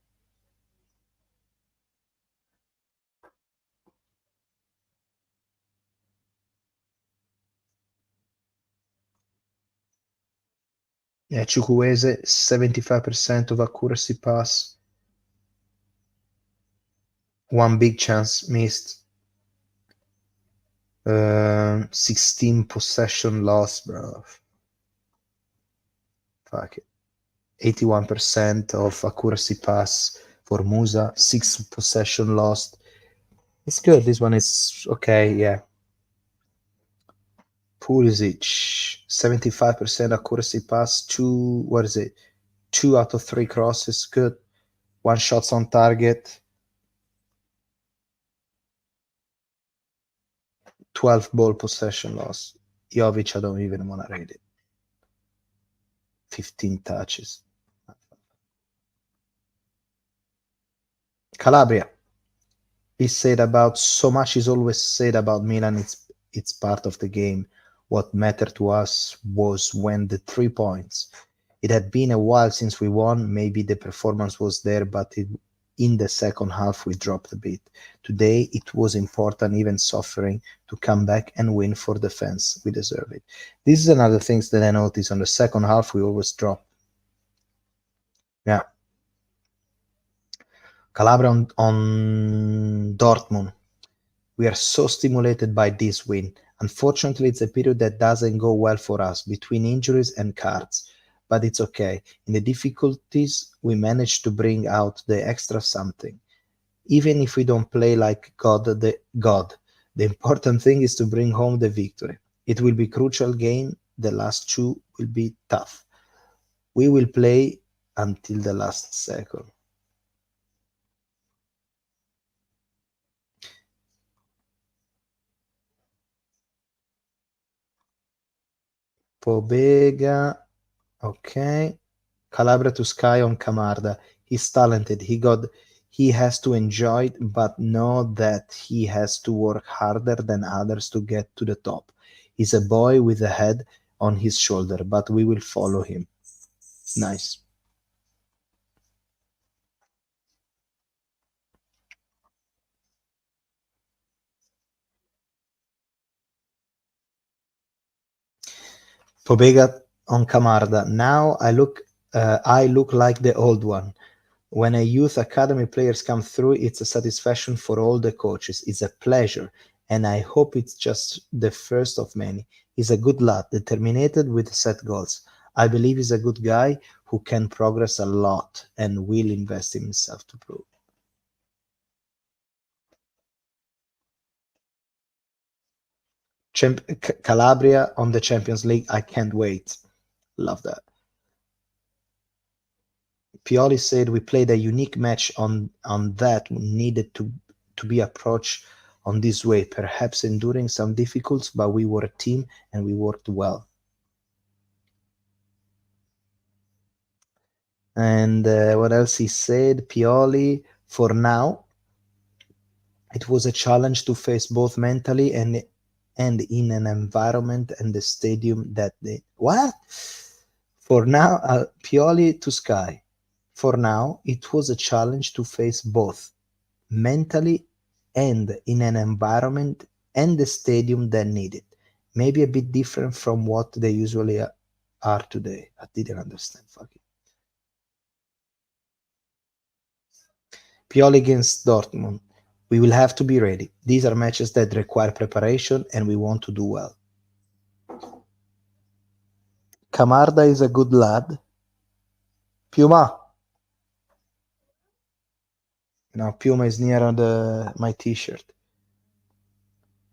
Yeah, Chukwueze, 75% of accuracy pass, one big chance missed, 16 possession loss, bro. Fuck it. 81% of accuracy pass for Musa, 6 possession lost. It's good. This one is okay, yeah. Pulisic, 75% accuracy pass, what is it? 2 out of 3 crosses, good. 1 shots on target, 12 ball possession loss. Jovic, I don't even want to read it. 15 touches. Calabria. He said about so much is always said about Milan. It's part of the game. What mattered to us was when the 3 points. It had been a while since we won. Maybe the performance was there, but in the second half we dropped a bit. Today it was important, even suffering, to come back and win for the fans. We deserve it. This is another thing that I noticed on the second half. We always drop. Yeah. Calabria on Dortmund. We are so stimulated by this win. Unfortunately, it's a period that doesn't go well for us between injuries and cards, but it's okay. In the difficulties, we manage to bring out the extra something. Even if we don't play like the important thing is to bring home the victory. It will be crucial game. The last 2 will be tough. We will play until the last second. Pobega, okay. Calabria to Sky on Camarda. He's talented. He has to enjoy it, but know that he has to work harder than others to get to the top. He's a boy with a head on his shoulder, but we will follow him. Nice. Pobega on Camarda. Now I look like the old one. When a youth academy players come through, it's a satisfaction for all the coaches. It's a pleasure, and I hope it's just the first of many. He's a good lad, determined with set goals. I believe he's a good guy who can progress a lot and will invest in himself to prove. Calabria on the Champions League. I can't wait. Love that. Pioli said we played a unique match on that needed to be approached on this way, perhaps enduring some difficulties, but we were a team and we worked well. And what else he said? Pioli, for now, it was a challenge to face both mentally and in an environment and the stadium that they what? For now, Pioli to Sky. For now, it was a challenge to face both mentally and in an environment and the stadium that need it. Maybe a bit different from what they usually are today. I didn't understand. Fuck it. Pioli against Dortmund. We will have to be ready. These are matches that require preparation and we want to do well. Camarda is a good lad. Puma. No, Puma is near on my t-shirt.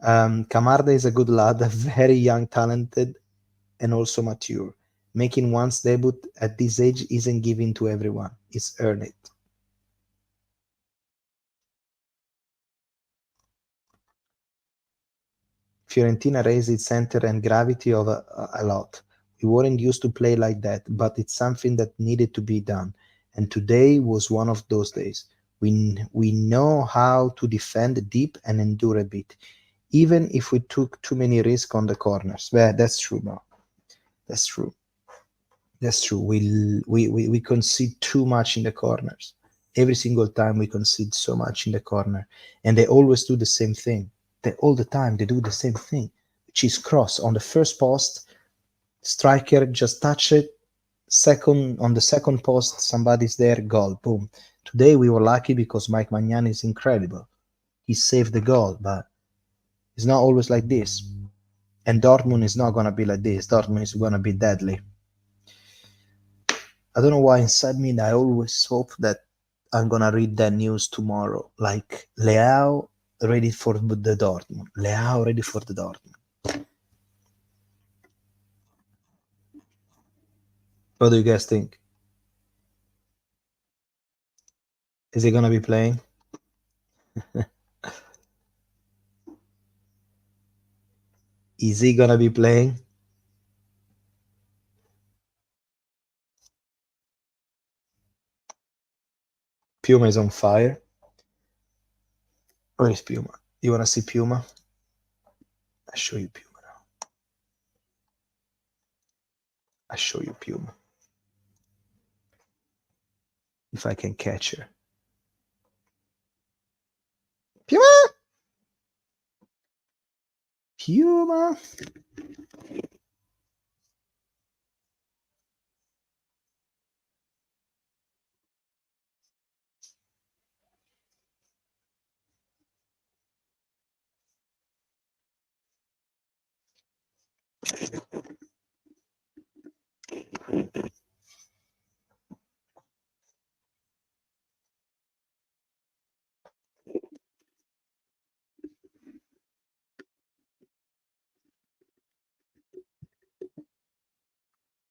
Camarda is a good lad, very young, talented, and also mature. Making one's debut at this age isn't given to everyone. It's earned it. Fiorentina raised its center and gravity of a lot. We weren't used to play like that, but it's something that needed to be done. And today was one of those days. We know how to defend deep and endure a bit, even if we took too many risks on the corners. Well, that's true, no. That's true. That's true. We concede too much in the corners. Every single time we concede so much in the corner, and they always do the same thing. All the time they do the same thing, which is cross on the first post. Striker just touch it. Second on the second post, somebody's there. Goal. Boom. Today we were lucky because Mike Magnani is incredible. He saved the goal, but it's not always like this. And Dortmund is not gonna be like this. Dortmund is gonna be deadly. I don't know why inside me I always hope that I'm gonna read that news tomorrow. Like Leao ready for the Dortmund. Leao ready for the Dortmund. What do you guys think? Is he gonna be playing? Is he gonna be playing? Puma is on fire. Where is Puma? You wanna see Puma? I show you Puma now. I show you Puma. If I can catch her. Puma! Puma!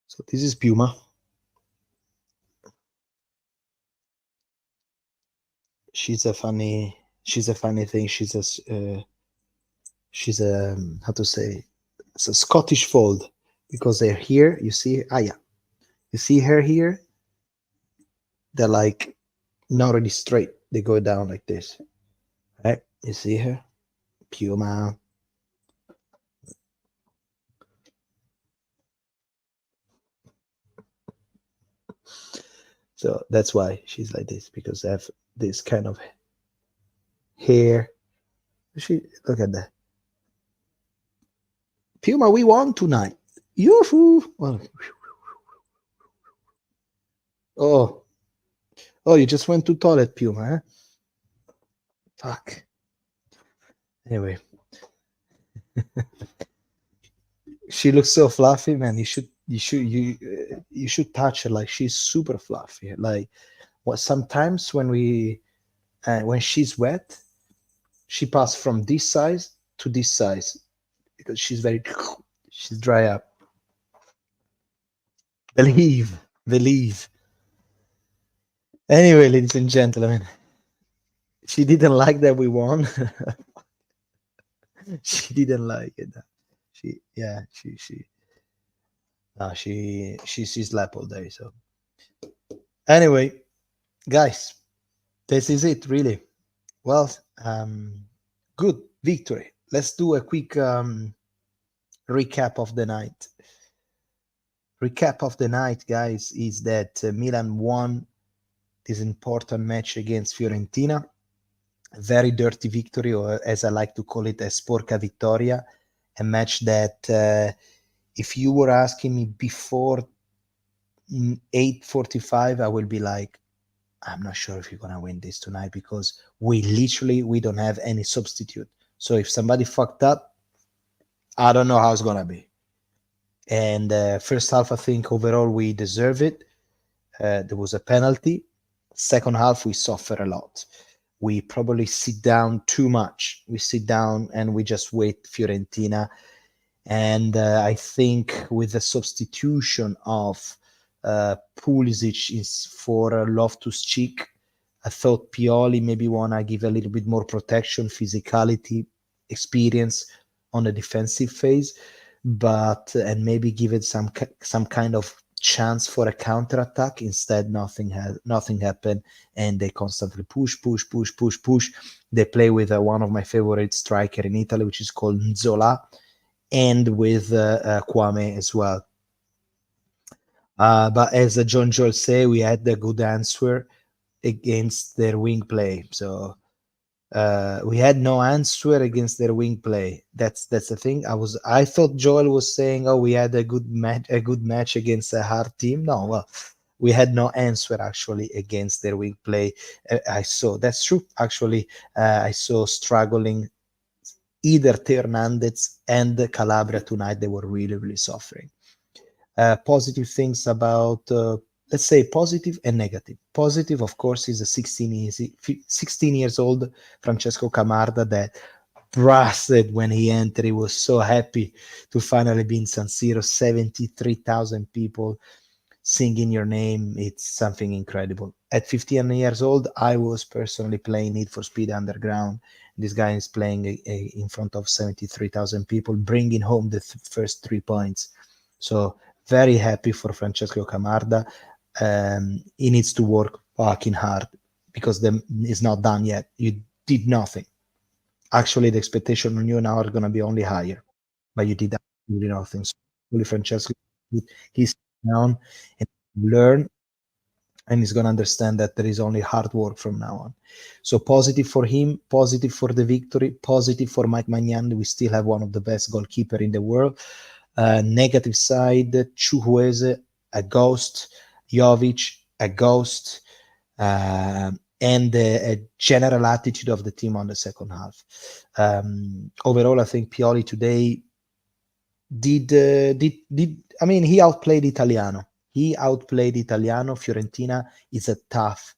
So this is Puma. She's a funny thing. She's a how to say, it's a Scottish fold, because they're here. You see, yeah, you see her here. They're like not really straight. They go down like this, right? You see her, Puma. So that's why she's like this, because they have this kind of hair. She look at that. Puma, we won tonight. Yoo-hoo! Oh, oh, you just went to toilet, Puma, huh? Fuck. Anyway, she looks so fluffy, man. You should touch her. Like, she's super fluffy. Like, what sometimes when she's wet, she passes from this size to this size, because she's dry up. Believe. Anyway, ladies and gentlemen, she didn't like that we won. She didn't like it. She slept all day. So anyway, guys, this is it really. Well, good victory. Let's do a quick recap of the night. Recap of the night, guys, is that Milan won this important match against Fiorentina. A very dirty victory, or as I like to call it, a Sporca-Vittoria. A match that if you were asking me before 8:45, I will be like, I'm not sure if you're gonna win this tonight, because we don't have any substitute. So if somebody fucked up, I don't know how it's gonna be. And first half, I think overall we deserve it. There was a penalty. Second half, we suffer a lot. We probably sit down too much. We sit down and we just wait Fiorentina. And I think with the substitution of Pulisic is for Loftus-Cheek, I thought Pioli maybe want to give a little bit more protection, physicality, experience on the defensive phase, but and maybe give it some kind of chance for a counter attack. Instead, nothing happened, and they constantly push. They play with one of my favorite striker in Italy, which is called Nzola, and with Kwame as well. But as John Joel say, we had a good answer against their wing play. So we had no answer against their wing play. That's the thing. I thought Joel was saying, "Oh, we had a good match against a hard team." No, well, we had no answer actually against their wing play. I saw that's true. Actually, I saw struggling either Theo Hernandez and Calabria tonight. They were really suffering. Positive things about let's say positive and negative. Positive, of course, is a 16 years old Francesco Camarda that blasted when he entered. He was so happy to finally be in San Siro. 73,000 people singing your name. It's something incredible. At 15 years old, I was personally playing Need for Speed Underground. This guy is playing in front of 73,000 people, bringing home the first 3 points. So very happy for Francesco Camarda. He needs to work fucking hard because it's not done yet. You did nothing. Actually, the expectation on you now are going to be only higher, but you did absolutely nothing. So Francesco, he's down and learn, and he's going to understand that there is only hard work from now on. So positive for him, positive for the victory, positive for Mike Magnan. We still have one of the best goalkeeper in the world. Negative side, Chukwueze, a ghost, Jovic, a ghost, and a general attitude of the team on the second half. Overall, I think Pioli today did. I mean, he outplayed Italiano. Fiorentina is a tough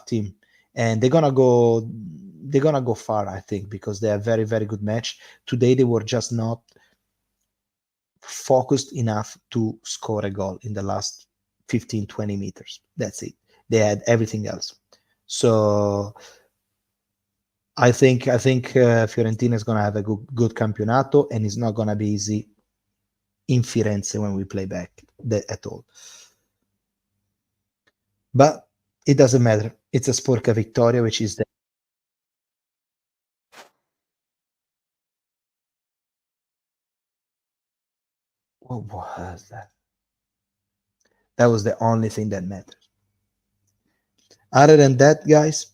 team, and they're gonna go far, I think, because they are very good match. Today they were just not focused enough to score a goal in the last 15-20 meters. That's it. They had everything else. So I think Fiorentina is going to have a good campionato, and it's not going to be easy in Firenze when we play back at all. But it doesn't matter. It's a Sporca-Vittoria, which is the what was that? That was the only thing that mattered. Other than that, guys,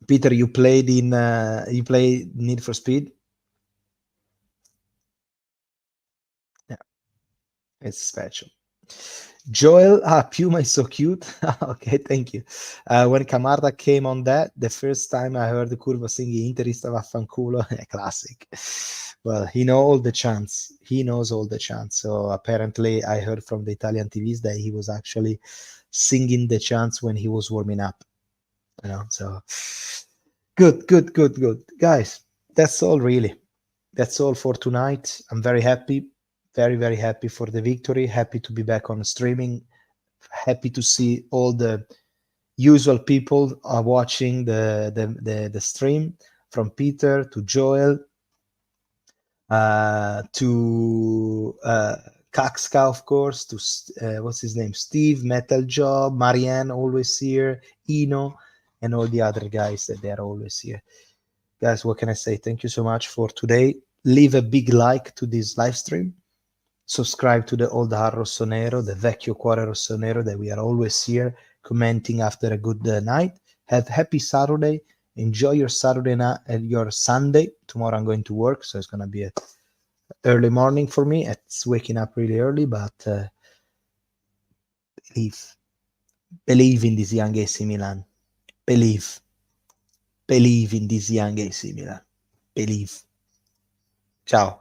Peter, you played Need for Speed. Yeah, it's special. Joel, Puma is so cute. Okay, thank you. When Camarda came on that, the first time I heard the Curva singing Interista vaffanculo, classic. Well, he knows all the chants. He knows all the chants. So apparently, I heard from the Italian TVs that he was actually singing the chants when he was warming up. You know, so good. Guys, that's all really. That's all for tonight. I'm very happy, very happy for the victory. Happy to be back on streaming. Happy to see all the usual people are watching the stream, from Peter to Joel to Kakska, of course, to what's his name, Steve, Metal Job, Marianne, always here, Ino, and all the other guys that they are always here. Guys, what can I say? Thank you so much for today. Leave a big like to this live stream. Subscribe to the Old Heart Rossonero, the Vecchio Cuore Rossonero, that we are always here commenting after a good night. Have happy Saturday. Enjoy your Saturday night and your Sunday. Tomorrow I'm going to work, so it's going to be an early morning for me. It's waking up really early, but believe in this young AC Milan. Believe in this young AC Milan. Believe. Ciao.